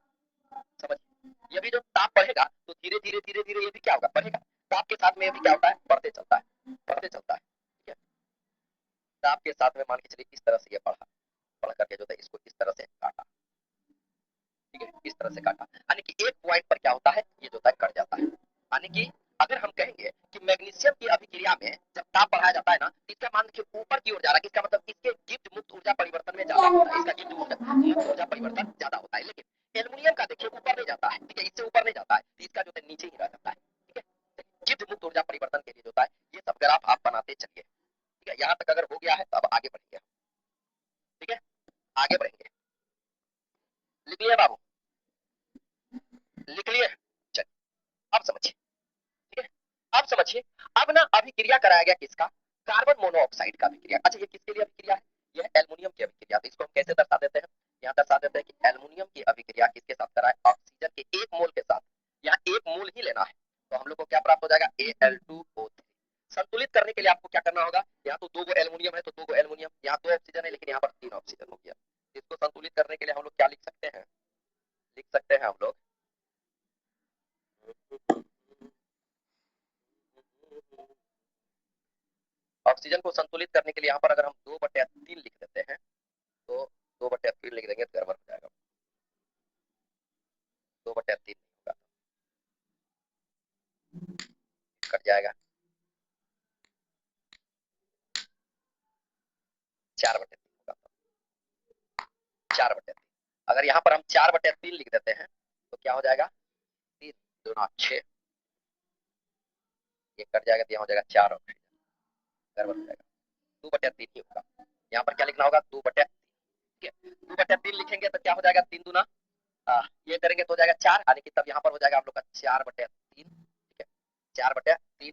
समझ, ये भी जो ताप बढ़ेगा तो धीरे धीरे धीरे धीरे ये भी क्या होगा, बढ़ेगा। ताप के साथ में ये भी क्या होता है, बढ़ते चलता है, बढ़ते चलता है। ठीक है, ताप के साथ में मान के चलिए इस तरह से ये बढ़ा, बढ़ करके जो है इसको इस तरह से काटा। ठीक है, इस तरह से काटा, यानी कि एक पॉइंट पर क्या होता है, ये जो है कट जाता है। यानी कि अगर हम कहेंगे कि मैग्नीशियम की अभिक्रिया में जब ताप बढ़ाया जाता है ना, इसका मान देखिए ऊपर की ओर जा रहा है, इसका मतलब इसके गिब्स मुक्त ऊर्जा परिवर्तन में ज्यादा होता है, इसका गिब्स मुक्त ऊर्जा परिवर्तन ज्यादा होता है। लेकिन एल्युमिनियम का देखिए ऊपर नहीं जाता है। ठीक है, इससे ऊपर नहीं जाता है, इसका जो है नीचे ही रह जाता है। ठीक है, गिब्स मुक्त ऊर्जा परिवर्तन के लिए जो होता है ये सब ग्राफ आप बनाते चलिए। ठीक है, यहाँ तक अगर हो गया है तो अब आगे बढ़ेंगे। ठीक है, आगे बढ़ेंगे, लिख लिया बाबू, लिख लिए। चलिए अब समझिए। ठीक है, अब समझिए, अब ना अभिक्रिया कराया गया किसका, कार्बन मोनोऑक्साइड का अभिक्रिया। अच्छा ये किसके लिए अभिक्रिया है, यह एल्युमिनियम की अभिक्रिया। तो इसको हम कैसे दर्शा देते हैं, यहाँ दर्शा देते हैं कि एल्युमिनियम की अभिक्रिया किसके साथ कराए, ऑक्सीजन के 1 मोल के साथ। यहाँ 1 मोल ही लेना है, तो हम लोग को क्या प्राप्त हो जाएगा, Al2O3। संतुलित करने के लिए आपको क्या करना होगा, यहाँ तो 2 एल्युमिनियम है तो 2 एल्युमिनियम, यहाँ 2 ऑक्सीजन है लेकिन यहाँ पर 3 ऑक्सीजन हो गया। इसको संतुलित करने के लिए हम लोग क्या लिख सकते हैं, लिख सकते हैं हम लोग, ऑक्सीजन को संतुलित करने के लिए यहाँ पर अगर हम 2/3 लिख देते हैं तो 2/3 लिख देंगे तो गड़बड़ हो जाएगा, 2/3 होगा, कट जाएगा, 4/3 होगा, 4/3। अगर यहाँ पर हम 4/3 लिख देते हैं तो क्या हो जाएगा, 3×2=6, ये कट जाएगा तो यहाँ हो जाएगा 4 ऑक्सीजन, गड़बड़ हो जाएगा, 2/3 ही होगा। यहाँ पर क्या लिखना होगा, 2/3। ठीक है, 2/3 लिखेंगे तो क्या हो जाएगा, 3×2, ये करेंगे तो हो जाएगा 4, यानी कि तब यहाँ पर हो जाएगा हम लोग का 4/3। ठीक है, 4/3।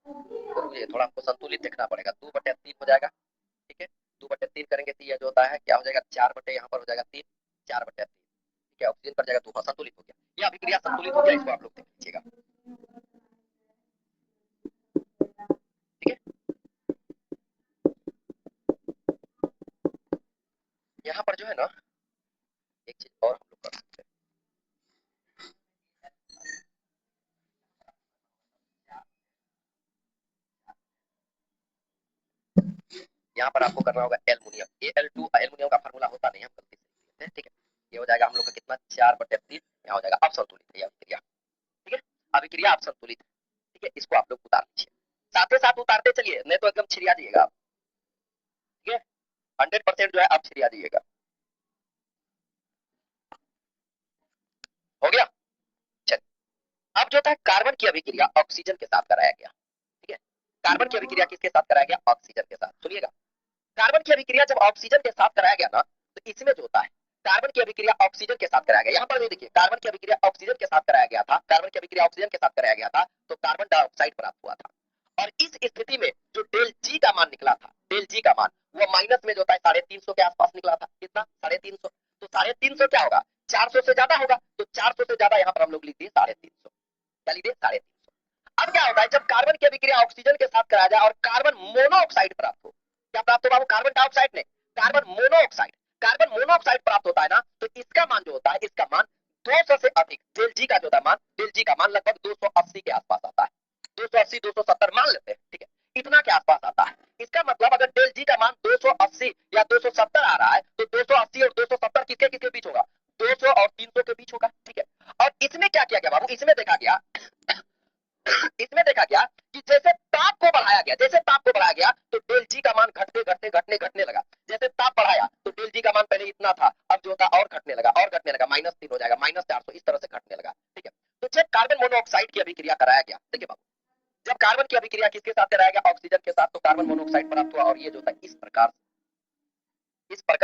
तो ये थोड़ा हमको संतुलित देखना पड़ेगा, 2/3 हो जाएगा। ठीक है, 2/3 करेंगे तो ये जो होता है क्या हो जाएगा, 4/, यहाँ पर हो जाएगा 3, 4/3। ठीक है, ऑक्सीजन कर जाएगा 2, संतुलित हो गया, ये अभिक्रिया संतुलित हो गया, इसको आप लोग देख लीजिएगा। ठीक है, यहाँ पर जो है ना एक चीज और हम लोग कर सकते हैं, यहाँ पर आपको करना होगा एल्युमिनियम, Al2, एल्युमिनियम का फार्मूला होता नहीं, हम गलती से लिख लेते हैं। ठीक है, ये हो जाएगा हम लोग का कितना, 4/3, यहाँ हो जाएगा, अब संतुलित है ये अभिक्रिया। ठीक है, अभिक्रिया अब संतुलित है। ठीक है, इसको आप लोग उतार लीजिए, साथ ही साथ उतारते चलिए, नहीं तो एकदम छिड़िया दिएगा आप। ठीक है, 100% जो है आप छिड़िया दिएगा। हो गया, चलिए अब जो था कार्बन की अभिक्रिया ऑक्सीजन के साथ कराया गया। ठीक है, कार्बन की अभिक्रिया किसके साथ कराया गया, ऑक्सीजन के साथ। सुनिएगा, कार्बन की अभिक्रिया जब ऑक्सीजन के साथ कराया गया ना, तो इसमें जो होता है कार्बन की अभिक्रिया ऑक्सीजन के साथ कराया गया, यहाँ पर भी देखिए कार्बन की अभिक्रिया ऑक्सीजन के साथ कराया गया था, कार्बन की अभिक्रिया ऑक्सीजन के साथ कराया गया था तो कार्बन डाइऑक्साइड प्राप्त हुआ था। और इस स्थिति में जो डेल जी का मान निकला था, डेल जी का मान वो माइनस में जो होता है 350 के आसपास निकला था, कितना, 350। तो 350 क्या होगा, 400 से ज्यादा होगा, तो 400 से ज्यादा यहाँ पर हम लोग लिख दिए 350, क्या लिख दिए 350। अब क्या होता है, जब कार्बन की अभिक्रिया ऑक्सीजन के साथ कराया जाए और कार्बन मोनोऑक्साइड प्राप्त हो, क्या प्राप्त होगा, वो कार्बन डाइऑक्साइड ने कार्बन मोनोऑक्साइड, कार्बन मोनोऑक्साइड प्राप्त होता है ना, तो इसका मान जो होता है, इसका मान 200 से अधिक डेल जी का जो था मान, डेल जी का मान लगभग 280 के आसपास आता है, 280 270 मान लेते हैं, ठीक है, इतना के आसपास आता है। इसका मतलब अगर डेल जी का मान 280 या 270 आ रहा है तो 280 और 270 किसके किसके बीच होगा, 200 और 300 के बीच होगा, ठीक है। और इसमें क्या किया गया बाबू, इसमें देखा गया इसमें देखा गया कि जैसे ताप को बढ़ाया गया, जैसे ताप को बढ़ाया गया तो डेल जी का मान घटते घटते घटने घटने लगा। जैसे ताप बढ़ाया तो डेल जी का मान पहले इतना था, अब जो था और घटने लगा और घटने लगा, -3 हो जाएगा, -400, इस तरह से घटने लगा, ठीक है। तो जब कार्बन मोनोऑक्साइड की अभिक्रिया कराया गया, देखिए बाबू, जब कार्बन की अभिक्रिया किसके साथ कराया गया, ऑक्सीजन के साथ, तो कार्बन मोनोऑक्साइड प्राप्त हुआ और ये जो था इस प्रकार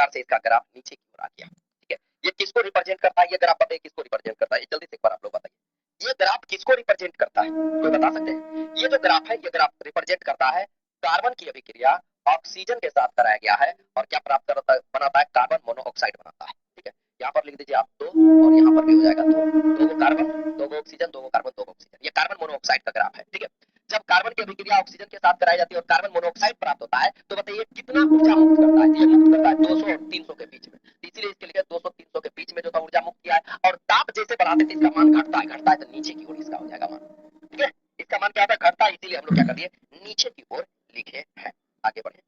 से इसका ग्राफ नीचे की ओर आ गया, ठीक है। ये किसको रिप्रेजेंट करता है, ये ग्राफ बताइए किसको रिप्रेजेंट करता है, जल्दी से एक बार आप लोग बताइए, ये ग्राफ किसको रिप्रेजेंट करता है, कोई बता सकते हैं। ये जो ग्राफ है, ये ग्राफ रिप्रेजेंट करता है कार्बन की अभिक्रिया ऑक्सीजन के साथ कराया गया है और क्या प्राप्त करता है, बनाता है, कार्बन मोनोऑक्साइड बनाता है, ठीक है। यहाँ पर लिख दीजिए आप 2 और यहाँ पर भी हो जाएगा 2, 2 कार्बन 2 ऑक्सीजन, 2 कार्बन 2 ऑक्सीजन, ये कार्बन मोनोऑक्साइड का ग्राफ है, ठीक है। जब कार्बन की अभिक्रिया ऑक्सीजन के साथ कराई जाती है और कार्बन मोनोऑक्साइड प्राप्त होता है तो बताइए कितना ऊर्जा मुक्त करता है, ये मुक्त करता है 200 और 300 के बीच में, इसीलिए इसके लिए 200-300 के बीच में जो था ऊर्जा मुक्त किया है। और ताप जैसे बढ़ाते थे इसका मान घटता है तो नीचे की ओर इसका हो जाएगा मान, ठीक है। इसका मान क्या होता है, घटता है, इसीलिए हम लोग क्या कर दिए, नीचे की ओर लिखे हैं। आगे बढ़े,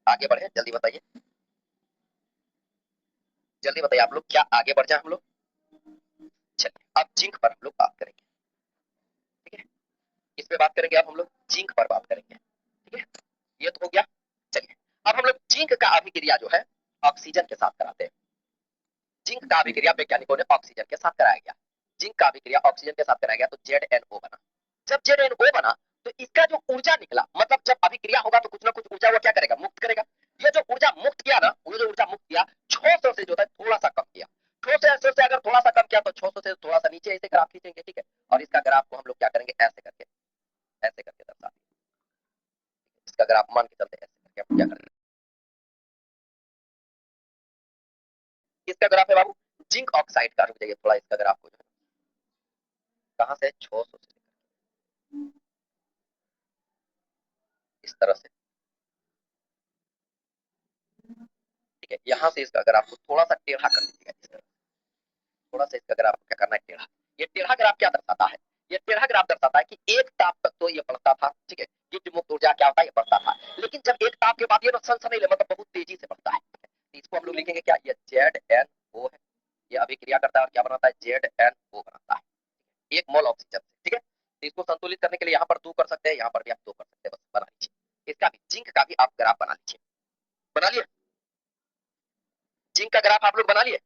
आगे बढ़े, जल्दी बताइए, जल्दी बताइए आप लोग, क्या आगे बढ़ जाए हम लोग। चलिए अब जिंक पर हम लोग बात करेंगे, ठीक है। इस पे बात करेंगे, अब हम लोग जिंक पर बात करेंगे, ठीक है। ये तो हो गया। चलिए अब हम लोग जिंक का अभिक्रिया जो है ऑक्सीजन के साथ कराते हैं। जिंक का अभिक्रिया वैज्ञानिकों ने ऑक्सीजन के साथ कराया गया, जिंक का अभिक्रिया ऑक्सीजन के साथ कराया गया तो ZnO बना। जब ZnO बना तो इसका जो ऊर्जा निकला, मतलब जब अभिक्रिया होगा तो कुछ ना कुछ ऊर्जा वो क्या करेगा, मुक्त करेगा। ये जो ऊर्जा मुक्त किया ना, वो जो ऊर्जा मुक्त किया 600 से जो है थोड़ा सा कम किया, 600 से अगर थोड़ा सा कम किया तो 600 से थोड़ा सा नीचे ऐसे ग्राफ खींचेंगे, ठीक है। और इसका ग्राफ को हम लोग क्या करेंगे, ऐसे करके दर्शा देंगे। इसका ग्राफ मान के चलते ऐसे करके हम क्या करेंगे, इसका ग्राफ है बाबू जिंक ऑक्साइड का, रुक जाइए थोड़ा, इसका ग्राफ को जो है कहाँ से 600 से इस तरह से, ठीक है। यहाँ से इसका ग्राफ को थोड़ा सा टेढ़ा कर दीजिएगा, इस तरह थोड़ा सा इसका ग्राफ क्या करना है, टेढ़ा। ये टेढ़ा ग्राफ क्या दर्शाता है, ये टेढ़ा ग्राफ दर्शाता है कि एक ताप तक तो ये बढ़ता था, ठीक है, ये जो मुक्त ऊर्जा क्या होता है, ये बढ़ता था, लेकिन जब एक ताप के बाद ये सन मतलब बहुत तेजी से बढ़ता है, तो इसको हम लोग लिखेंगे क्या, ये ZnO है, ये अभिक्रिया करता है और क्या बनाता है, ZnO बनाता है, 1 मोल ऑक्सीजन से, ठीक है। तो इसको संतुलित करने के लिए यहाँ पर 2 कर सकते हैं, यहाँ पर भी आप 2 कर सकते हैं, बस बना लीजिए। इसका भी जिंक का भी आप ग्राफ बना लीजिए, बना लिए, जिंक का ग्राफ आप लोग बना लिए,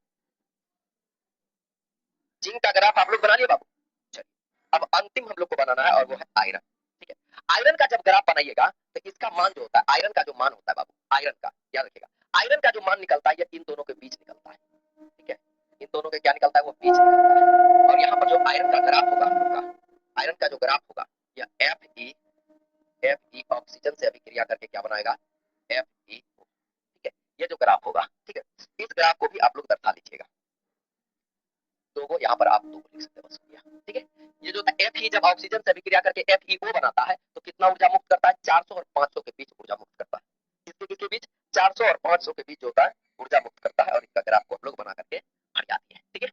जिंक का ग्राफ आप लोग बना लिए बाबू। चलिए अब अंतिम हम लोग को बनाना है और वो है आयरन, ठीक है। आयरन का जब ग्राफ बनाइएगा तो इसका मान जो होता है, आयरन का जो मान होता है बाबू, आयरन का याद रखिएगा, आयरन का जो मान निकलता है ये इन दोनों के बीच निकलता है, ठीक है। इन दोनों के क्या निकलता है, वो बीच निकलता है। और यहाँ पर जो आयरन का ग्राफ होगा हम लोग का, आयरन का जो ग्राफ होगा या Fe ऑक्सीजन से अभिक्रिया करके क्या बनाएगा, FeO, ठीक है। ये जो ग्राफ होगा, ठीक है, इस ग्राफ को भी आप लोग दर्शा लीजिएगा, दो को यहाँ पर आप 2 लिख सकते हो, ठीक है। ये जो Fe जब ऑक्सीजन से अभिक्रिया करके FeO बनाता है तो कितना ऊर्जा मुक्त करता है, 400 और 500 के बीच ऊर्जा मुक्त करता है, किसके किसके बीच, 400 और 500 के बीच होता है ऊर्जा मुक्त करता है। और इसका ग्राफ को हम लोग बना करके हटा दिए, ठीक है,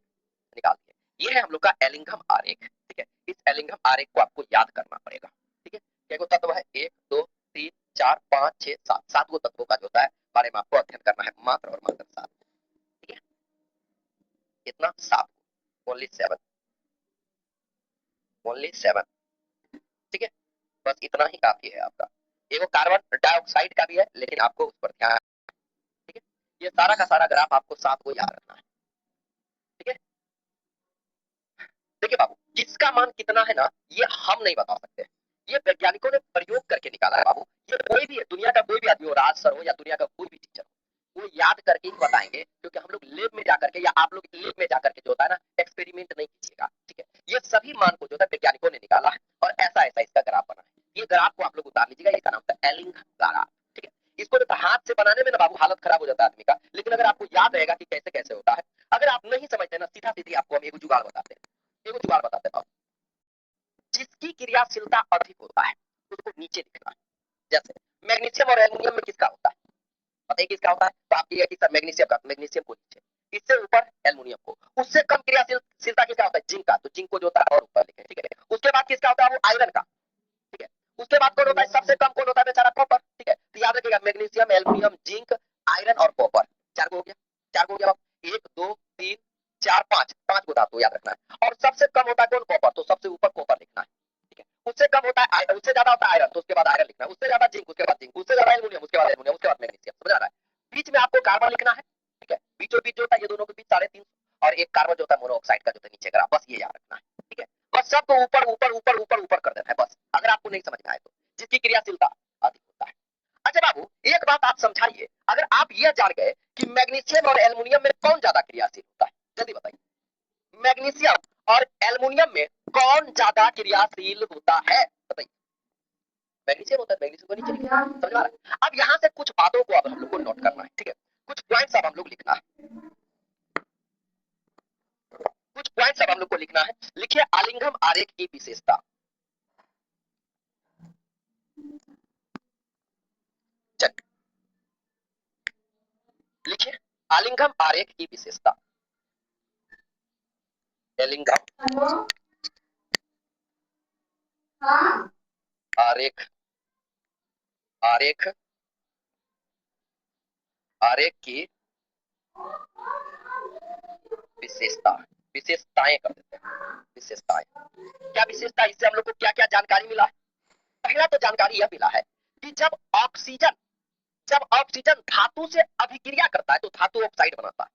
निकाल दिए। ये है हम लोग का एलिंघम आरेख, ठीक है। इस एलिंघम आरेख को आपको याद करना पड़ेगा, ठीक है। क्या तत्व है, 1 2 3 4 5 6 7, 7 गो तत्वों का जो होता है बारे में आपको अध्ययन करना है, मात्र और मात्र 7, ठीक है। कितना, 7, ओनली 7, ओनली 7, ठीक है। बस इतना ही काफी है आपका। एगो कार्बन डाइऑक्साइड का भी है लेकिन आपको उस पर ध्यान, ठीक है। ये सारा का सारा ग्राफ आपको 7 को याद रखना है, ठीक है। देखिए बाबू, किसका मान कितना है ना, ये हम नहीं बता सकते, ये वैज्ञानिकों ने प्रयोग करके निकाला है बाबू। ये कोई भी दुनिया का कोई भी आदमी हो, राज सर हो या दुनिया का कोई भी टीचर हो, वो याद करके ही बताएंगे, क्योंकि हम लोग लेब में जाकर के या आप लोग लेब में जाकर के जो होता है ना, एक्सपेरिमेंट नहीं कीजिएगा, ठीक है। ये सभी मान को जो है वैज्ञानिकों ने निकाला है और ऐसा ऐसा इसका ग्राफ बना है। ये ग्राफ को आप लोग उतार लीजिएगा, इसका नाम होता है एलिंग ग्राफ, ठीक है। इसको जो हाथ से बनाने में ना बाबू हालत खराब हो जाता है आदमी का, लेकिन अगर आपको याद रहेगा कि कैसे कैसे होता है, अगर आप नहीं समझते ना, सीधा सीधी आपको हम एक जुगाड़ बताते हैं, एक जुगाड़ बताते हैं, जिसकी क्रियाशीलता अधिक होता है उसको नीचे लिखना है। जैसे मैग्नीशियम और एल्यूमिनियम में किसका होता है, बताइए किसका होता है, तो आप ये कि सर मैग्नीशियम का, मैग्नीशियम को नीचे, इससे ऊपर एल्युमिनियम को, उससे कम क्रियाशीलता किसका होता है, जिंक का, तो जिंक को जो होता है और ऊपर लिखे, ठीक है। उसके बाद किसका होता है, वो आयरन का, ठीक है। उसके बाद कौन होता है, सबसे कम कौन होता है बेचारा, कॉपर, ठीक है। तो याद रखिएगा मैग्नीशियम, एल्युमिनियम, जिंक, आयरन और कॉपर, चार को हो गया, चार को हो गया, एक दो तीन चार पांच, पांच को धातु याद रखना है। और सबसे कम होता है कौन, कॉपर, तो सबसे ऊपर कॉपर लिखना है, ठीक है। उससे कम होता है, उससे ज्यादा होता है आयरन, तो उसके बाद आयरन लिखना है। उससे ज्यादा जिंक, उसके बाद जिंक, उससे ज्यादा एल्युमिनियम, उसके बाद एल्युमिनियम, उसके बाद मैग्नीशियम, समझ आ रहा है। बीच में आपको कार्बन लिखना है, ठीक है। बीचों बीच जो होता है ये दोनों के बीच 3.5, और एक कार्बन जो होता है मोनोऑक्साइड का जो होता है नीचे का, बस ये याद रखना है, ठीक है। बस सब तो ऊपर ऊपर ऊपर ऊपर ऊपर कर देना है बस, अगर आपको नहीं समझ में आए तो, जिसकी क्रियाशीलता अधिक होता है। अच्छा बाबू एक बात आप समझाइए, अगर आप ये जान गए कि मैग्नीशियम और एल्युमिनियम में कौन ज्यादा क्रियाशील होता है, जल्दी बताइए, मैग्नीशियम और एल्युमिनियम में कौन ज्यादा क्रियाशील होता है, बताइए। मैग्नीशियम होता है, मैग्नीशियम को नीचे लिखिए, समझ में आ रहा है। अब यहाँ से कुछ बातों को अब हम लोग को नोट करना है, ठीक है। कुछ पॉइंट्स अब हम लोग लिखना है, कुछ पॉइंट्स अब हम लोग को लिखना है। लिखिए आलिंगम आरेख की विशेषता, चल लिखिए आलिंगम आरेख की विशेषता, आलिंगम आरेख, आरेख, आरेख की विशेषता, विशेषताएं कर देते हैं, विशेषताएं, क्या विशेषता, इससे हम लोग को क्या क्या जानकारी मिला है। पहला तो जानकारी यह मिला है कि ऑक्सीजन जब ऑक्सीजन धातु से अभिक्रिया करता है तो धातु ऑक्साइड बनाता है,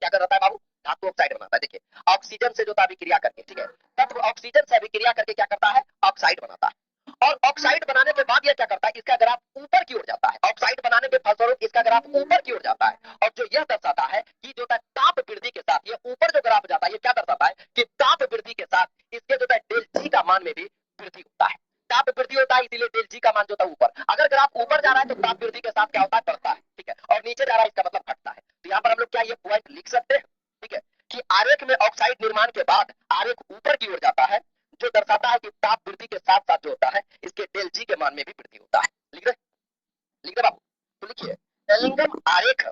क्या करता है बाबू, धातु ऑक्साइड बनाता है। देखिए ऑक्सीजन से जो अभिक्रिया करके, ठीक है, तत्व ऑक्सीजन से अभिक्रिया करके क्या करता है, ऑक्साइड बनाता है। और ऑक्साइड बनाने के बाद यह क्या करता है, इसका ग्राफ ऊपर की ओर जाता है, ऑक्साइड बनाने के फलस्वरूप इसका ग्राफ ऊपर की ओर जाता है। और जो यह दर्शाता है कि जो ताप वृद्धि के साथ ये ऊपर जो ग्राफ जाता है, ये क्या दर्शाता है कि ताप वृद्धि के साथ इसके जो डेल जी का मान में भी वृद्धि होता है, ताप वृद्धि होता है, इसीलिए डेल जी का मान जो था ऊपर, अगर ग्राफ ऊपर जा रहा है तो ताप वृद्धि के साथ क्या होता है, बढ़ता है, ठीक है, और नीचे जा रहा है इसका मतलब घटता है। तो यहाँ पर हम लोग क्या ये पॉइंट लिख सकते हैं, ठीक है, कि आरेख में ऑक्साइड निर्माण के बाद आरेख ऊपर की ओर जाता है, जो दर्शाता है कि ताप वृद्धि के साथ साथ जो होता है इसके डेल जी के मान में भी वृद्धि होता है। लिख रहे बाबू, तो लिखिए एलिंगम आरेख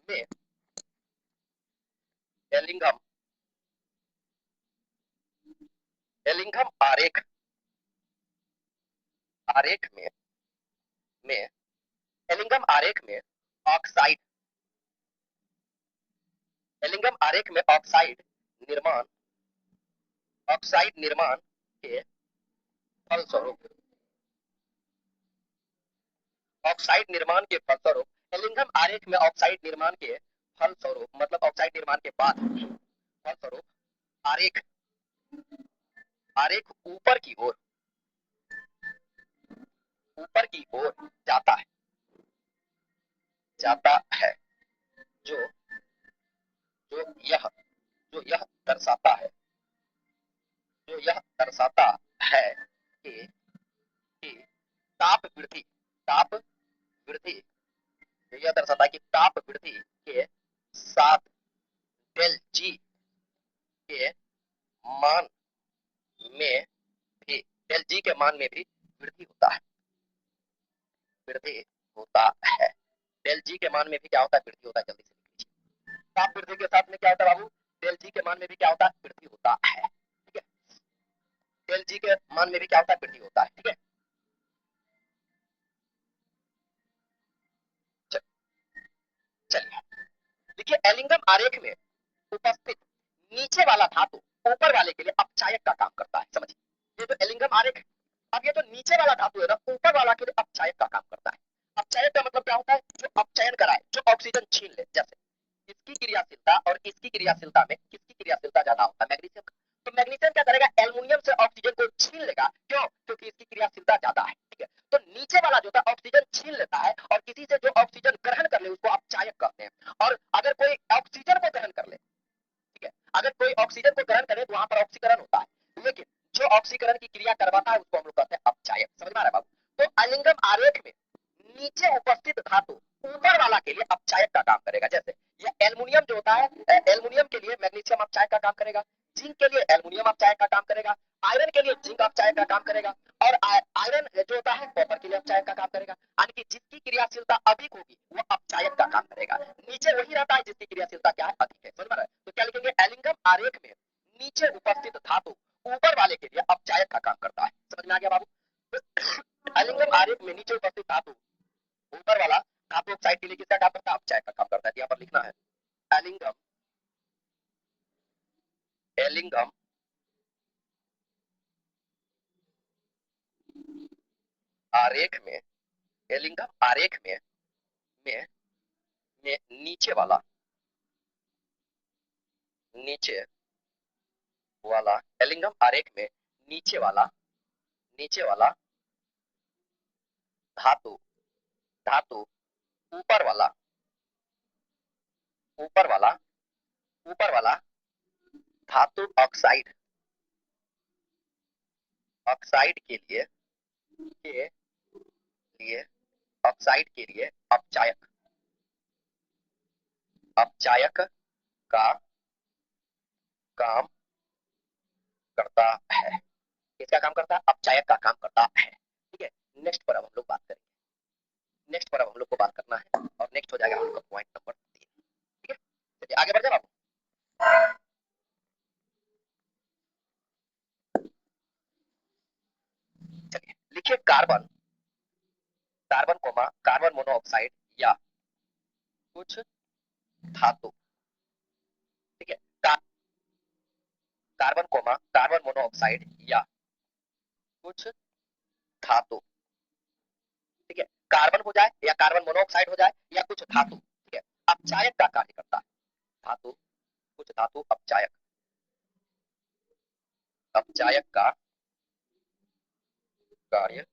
में, एलिंगम, एलिंगम आरेख, आरेख में एलिंगम आरेख में ऑक्साइड, एलिंगम आरेख में ऑक्साइड निर्माण, ऑक्साइड निर्माण के फलस्वरूप, ऑक्साइड निर्माण के फलस्वरूप एलिंगम आरेख में ऑक्साइड निर्माण के फलस्वरूप, मतलब ऑक्साइड निर्माण के बाद फलस्वरूप आरेख, आरेख ऊपर की ओर, ऊपर की ओर जाता है, जाता है, जो जो यह जो यह दर्शाता है, जो यह दर्शाता है कि ताप वृद्धि, ताप वृद्धि, यह दर्शाता है कि ताप वृद्धि के साथ डेल जी के मान में भी, डेल जी के मान में भी वृद्धि होता है, वृद्धि होता है, डेल जी के मान में भी क्या होता है, वृद्धि होता है, जल्दी से लिख लीजिए। ताप वृद्धि के साथ में क्या होता है बाबू, डेल जी के मान में भी क्या होता है, वृद्धि होता है, ठीक है, डेल जी के मान में भी क्या होता है, वृद्धि होता है, ठीक है। चलिए देखिए एलिंगम आरेख में उपस्थित नीचे वाला धातु ऊपर वाले के लिए अपचायक का काम करता है, समझिए ये जो एलिंगम आरेख है, अब ये जो नीचे वाला धातु है ना ऊपर वाला के लिए अपचायक का काम करता है। अपचायक का मतलब क्या होता है, जो अपचयन कराए, जो ऑक्सीजन छीन ले, जैसे इसकी क्रियाशीलता और इसकी क्रियाशीलता में किसकी क्रियाशीलता ज्यादा होता है, मैग्नीशियम का। तो मैग्नीशियम क्या करेगा, एल्युमिनियम से ऑक्सीजन को छीन लेगा, क्यों, क्योंकि इसकी क्रियाशीलता ज्यादा है, ठीक है। तो नीचे वाला जो था ऑक्सीजन छीन लेता है और किसी से जो ऑक्सीजन ग्रहण कर ले उसको अपचायक कहते हैं। और अगर कोई ऑक्सीजन को ग्रहण कर ले, ठीक है, अगर कोई ऑक्सीजन को ग्रहण करे तो वहां पर ऑक्सीकरण होता है, लेकिन जो ऑक्सीकरण की क्रिया करवाता है उसको हम लोग कहते हैं अपचायक, समझ में आ रहा है बाबू। तो एलिंगम आरेख में नीचे उपस्थित धातु ऊपर वाला के लिए अपचायक का काम करेगा, जैसे ये एल्युमिनियम जो होता है, एल्युमिनियम के लिए मैग्नीशियम अपचायक का काम करेगा, जिंक के लिए एल्युमिनियम अपचायक का काम करेगा, आयरन के लिए जिंक अपचायक का काम करेगा, और आयरन जो होता है कॉपर के लिए अपचायक का काम करेगा, यानी कि जिसकी क्रियाशीलता अधिक होगी वो अपचायक का काम करेगा। नीचे वही रहता है जिसकी क्रियाशीलता क्या है, अधिक है। समझ में आ रहा है? तो क्या लिखेंगे, एलिंगम आरेख में नीचे उपस्थित धातु ऊपर वाले के लिए अपचायक का काम करता है। समझ में आ गया बाबू? एलिंगम आरेख में नीचे उपस्थित धातु ऊपर वाला धातु ऑक्साइड के लिए किसका काम करता है, अपचायक का काम करता है। यहाँ पर लिखना है एलिंगम, एलिंगम आरेख में, एलिंगम आरेख में, में नीचे वाला, नीचे वाला एलिंगम आरेख में नीचे वाला धातु, धातु ऊपर वाला, ऊपर वाला, ऊपर वाला धातु ऑक्साइड, ऑक्साइड के लिए ऑक्साइड के लिए अपचायक, अपचायक का काम करता है। किसका काम करता है, अपचायक का काम करता है। ठीक है, नेक्स्ट पर अब हम लोग बात करेंगे, नेक्स्ट पर अब हम लोग को बात करना है और नेक्स्ट हो जाएगा हम लोग का पॉइंट नंबर 3। ठीक है, चलिए आगे बढ़ जाए बाबू। चलिए लिखिए carbon, carbon comma carbon monoxide या कुछ धातु। ठीक है, कार्बन कोमा कार्बन मोनोऑक्साइड या कुछ धातु। ठीक है, कार्बन हो जाए या कार्बन मोनोऑक्साइड हो जाए या कुछ धातु, ठीक है, अपचायक का कार्य करता है। धातु, कुछ धातु अपचायक, अपचायक का कार्य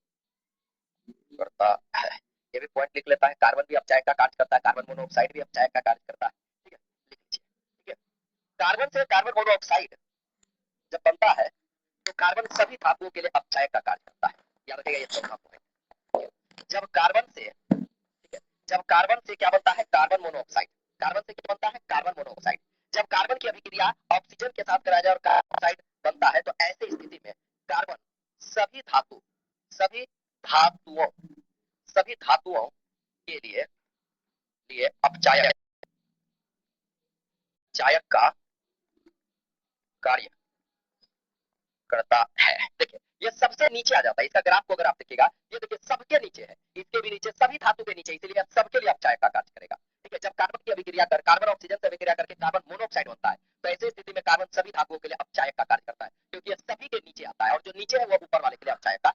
करता है। ये भी पॉइंट लिख लेता है, कार्बन भी अपचायक का कार्य करता है, कार्बन मोनोऑक्साइड भी अपचायक का कार्य करता है। ठीक है, लिख लीजिए। ठीक है, कार्बन से कार्बन मोनोऑक्साइड जब बनता है तो कार्बन सभी धातुओं के लिए अपचायक का कार्य करता है। याद रखिएगा ये चौथा पॉइंट। जब कार्बन से, ठीक है, जब कार्बन से क्या बनता है, कार्बन मोनोऑक्साइड, कार्बन से क्या बनता है, कार्बन मोनोऑक्साइड। जब कार्बन की अभिक्रिया ऑक्सीजन के साथ कराया जाए और कार्बन ऑक्साइड बनता है तो ऐसे स्थिति में कार्बन सभी धातु, सभी धातुओं, सभी धातुओं के लिए अपचायक, अपचायक का कार्य करता है। देखिए ये सबसे नीचे आ जाता है, इसका ग्राफ को अगर आप देखिएगा, ये देखिए सबके नीचे है, इसके भी नीचे, सभी धातु के नीचे, इसलिए सबके लिए अपचायक का कार्य करेगा। ठीक है, जब कार्बन की अभिक्रिया कर, कार्बन ऑक्सीजन से अभिक्रिया करके कार्बन मोनोऑक्साइड बनता है तो ऐसी स्थिति में कार्बन सभी धातुओं के लिए अपचायक का कार्य करता है, क्योंकि ये सभी के नीचे आता है और जो नीचे है वो ऊपर वाले के लिए अपचायक का।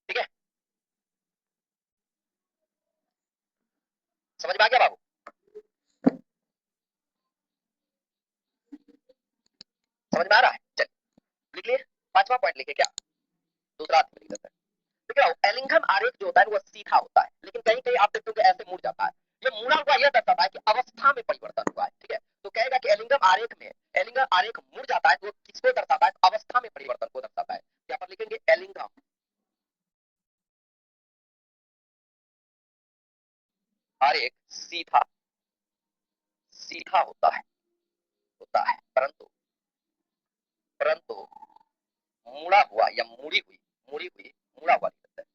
ठीक है, समझ में आ गया बाबू? समझ में आ रहा है? चलिए लिख लिए, पांचवा पॉइंट लिखे क्या, दूसरा हाथ में लिख देते हैं। देखिए एलिंगम आरेख जो होता है वो सीधा होता है, लेकिन कहीं कहीं आप देखते हो ऐसे मुड़ जाता है। ये मुड़ा हुआ यह दर्शाता है कि अवस्था में परिवर्तन हुआ है। ठीक है, तो कहेगा कि एलिंगम आरेख में, एलिंगम आरेख मुड़ जाता है तो वो किसको दर्शाता है, अवस्था में परिवर्तन को दर्शाता है। यहाँ पर लिखेंगे एलिंगम आरेख सीधा, सीधा होता है, होता है, परंतु, परंतु मुड़ा हुआ या मुड़ी हुई, मुड़ी हुई, मुड़ा हुआ लिखते हैं,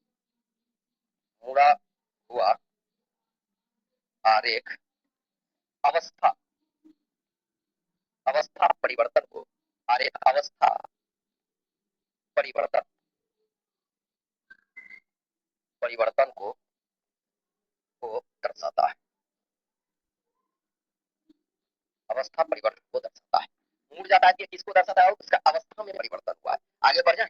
मुड़ा हुआ आरेख अवस्था, अवस्था परिवर्तन को, आरेख अवस्था परिवर्तन, परिवर्तन को दर्शाता है, अवस्था परिवर्तन को दर्शाता है। मुड़ जाता है कि किसको दर्शाता है, उसका अवस्था में परिवर्तन हुआ है। आगे बढ़ जाए,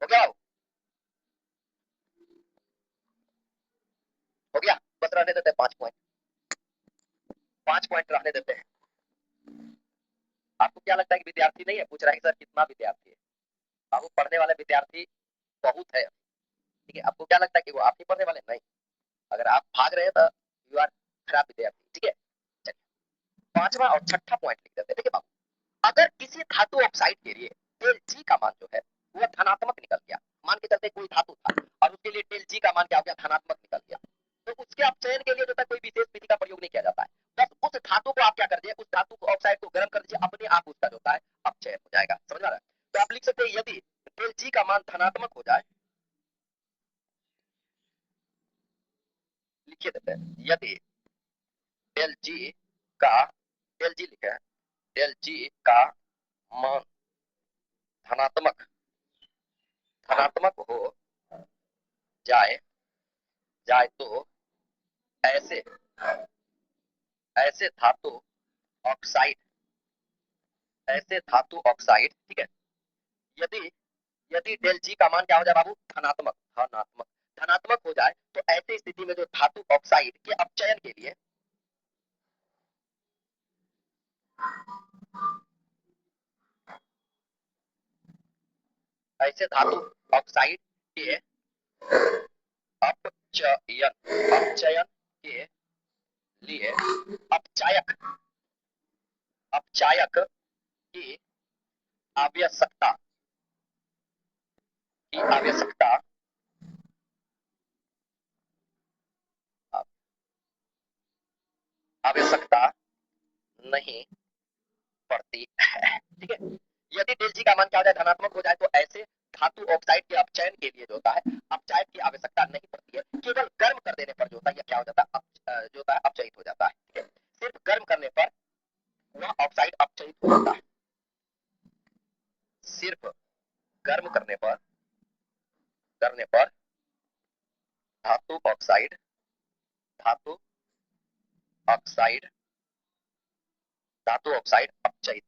हो गया, हो गया, बस रहने देते हैं 5 पॉइंट, 5 पॉइंट रहने देते हैं। आपको क्या लगता है कि विद्यार्थी नहीं है, पूछ रहा है सर कितना विद्यार्थी है? बाबू पढ़ने वाले विद्यार्थी बहुत है। ठीक है, आपको क्या लगता है कि वो आप ही पढ़ने वाले? नहीं, अगर आप भाग रहे हैं तो यू आर खराब विद्यार्थी। ठीक है, चलिए पांचवा और छठा पॉइंट लिख देते हैं। देखिए बाबू, अगर किसी धातु ऑक्साइड के लिए डेल जी का मान जो है वो धनात्मक निकल गया, मान के चलते कोई धातु था और उसके लिए डेल जी का मान क्या हो गया, धनात्मक निकल गया, तो उसके अपचयन के लिए जो था कोई विशेष विधि का प्रयोग नहीं किया जाता है। बस उस धातु को आप क्या कर दिए, उस धातु को ऑक्साइड को का डेल जी लिखे हैं, डेल जी का मान धनात्मक धनात्मक हो जाए जाए तो ऐसे ऐसे धातु ऑक्साइड ऐसे धातु ऑक्साइड, ठीक है, यदि यदि डेल जी का मान क्या हो जाए बाबू, धनात्मक धनात्मक धनात्मक हो जाए तो ऐसी स्थिति में जो धातु ऑक्साइड के अपचयन के लिए ऐसे धातु ऑक्साइड के अपचयन के लिए अपचायक अपचायक की आवश्यकता की आवश्यकता आवश्यकता नहीं पड़ती है, ठीक है। यदि डेल जी का मान क्या हो जाए, धनात्मक हो जाए तो ऐसे धातु ऑक्साइड के अपचयन के लिए जो होता है अपचायक की आवश्यकता नहीं पड़ती है, केवल गर्म कर देने पर जो होता है यह क्या हो जाता है, जो होता है अपचयित हो जाता है, ठीक है। सिर्फ गर्म करने पर वह ऑक्साइड अपचयित हो जाता है, सिर्फ गर्म करने पर धातु ऑक्साइड धातु ऑक्साइड धातु ऑक्साइड अपचयित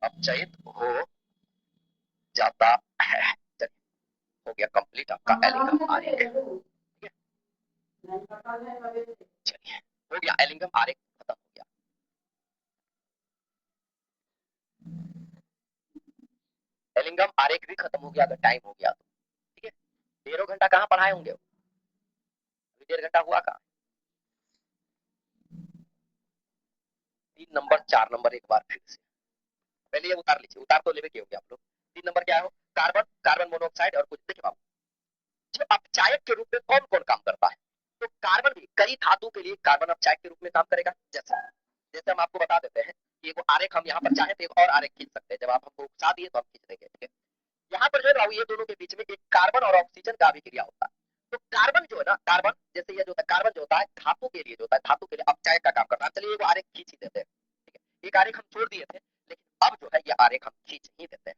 अपचयित हो जाता है। चलिए, हो गया कंप्लीट आपका एलिंगम आरेख, ठीक है। चलिए, हो गया एलिंगम आरेख, खत्म हो गया। एलिंगम आरेख भी खत्म हो गया अगर टाइम हो गया तो, ठीक है। 1.5 घंटा कहाँ पढ़ाए होंगे, 1.5 घंटा हुआ कहाँ। 3 नंबर 4 नंबर एक बार फिर से पहले ये उतार लीजिए, उतार तो लेवे के हो गया आप लोग। 3 नंबर क्या है, कार्बन कार्बन मोनोऑक्साइड और कुछ, देखिए बाबू, जो अपचायक के रूप में कौन कौन काम करता है, तो कार्बन भी कई धातु के लिए कार्बन अपचायक के रूप में काम करेगा। जैसे जैसे हम आपको बता देते हैं कि एगो आरेख हम यहाँ पर चाहे तो एक और आरेख खींच सकते हैं, जब आप हमको उकसा दिए तो हम खींच देंगे, ठीक है। यहाँ पर जो है बाबू, ये दोनों के बीच में एक कार्बन और ऑक्सीजन का अभिक्रिया होता है। तो कार्बन जो है ना, कार्बन जैसे ये जो होता है, कार्बन जो होता है धातु के लिए जो होता है, धातु के लिए अपचायक का काम करता है। चलिए, वो आरेख खींच ही देते हैं, ठीक है। एक आरेख हम छोड़ दिए थे, लेकिन अब जो है ये आरेख हम खींच ही देते हैं।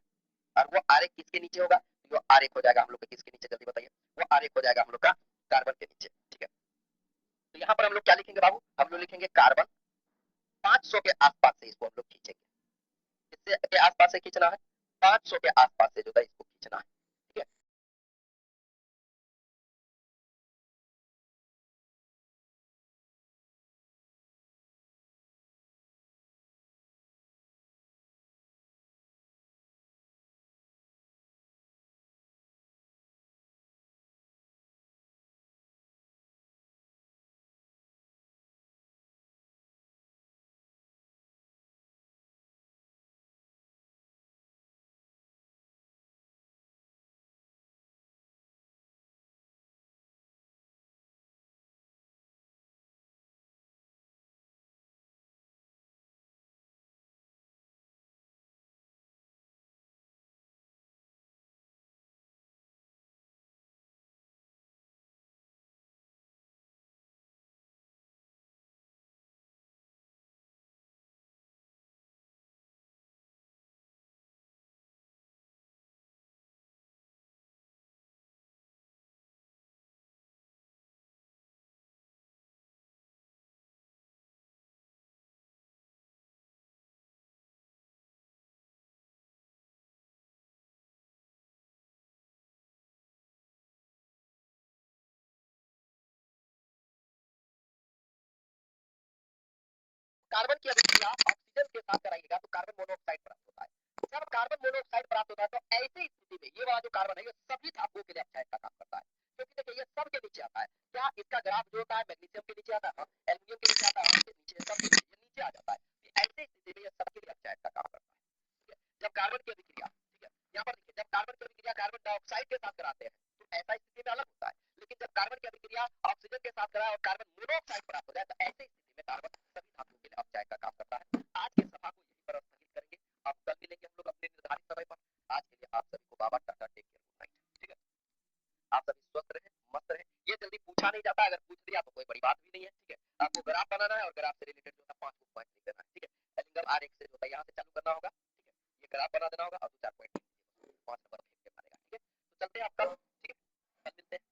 और वो आरेख किसके नीचे होगा, वो आरेख हो जाएगा हम लोग का किसके नीचे, जल्दी बताइए। वो आरेख हो जाएगा हम लोग का कार्बन के नीचे, ठीक है। तो यहाँ पर हम लोग क्या लिखेंगे बाबू, हम लोग लिखेंगे कार्बन 500 के आसपास से इसको हम लोग खींचेंगे। किससे के आसपास से खींचना है, 500 के आसपास से जो है इसको खींचना है, ठीक है। कार्बन की अभिक्रिया ऑक्सीजन के साथ कराइएगा तो कार्बन मोनोऑक्साइड प्राप्त होता है। जब कार्बन मोनोऑक्साइड प्राप्त होता है तो ऐसी स्थिति में ये वाला जो कार्बन है ये सभी धातुओं के लिए अपचायक का काम करता है, क्योंकि देखिए ये सब के नीचे आता है। क्या इसका ग्राफ जो होता है मैग्नीशियम के नीचे आता है, एल्यूमिनियम के नीचे आता है, इसके नीचे सब के नीचे आ जाता है। ऐसी स्थिति में ये सबके लिए अपचायक का काम करता है, ठीक है। जब कार्बन की अभिक्रिया, ठीक है, यहाँ पर देखिए, जब कार्बन की अभिक्रिया कार्बन डाइऑक्साइड के साथ कराते हैं तो ऐसा स्थिति में अलग होता है, लेकिन जब कार्बन की अभिक्रिया ऑक्सीजन के साथ कराए और कार्बन मोनोऑक्साइड प्राप्त हो जाए तो ऐसी स्थिति में कार्बन सभी धातुओं के लिए अपचायक का काम करता है। आज की सभा को यहीं पर स्थगित करेंगे, अब कल मिलेंगे हम लोग अपने निर्धारित समय पर। आज के लिए आप सभी को बाबा tata, take care, good night, ठीक है। आप सभी स्वस्थ रहे, मस्त रहे। ये जल्दी पूछा नहीं जाता, अगर पूछ दिया तो कोई बड़ी बात भी नहीं है, ठीक है। आपको ग्राफ बनाना है और ग्राफ से रिलेटेड जो है 5 पॉइंट लिख देना है, ठीक है। एंगल आर एक्स से जो है यहाँ से चालू करना होगा, ठीक है। ये ग्राफ बना देना होगा और 2 4 पॉइंट 5 नंबर फेंक के मारेगा, ठीक है। तो चलते हैं आप कल, ठीक है, कल मिलते हैं।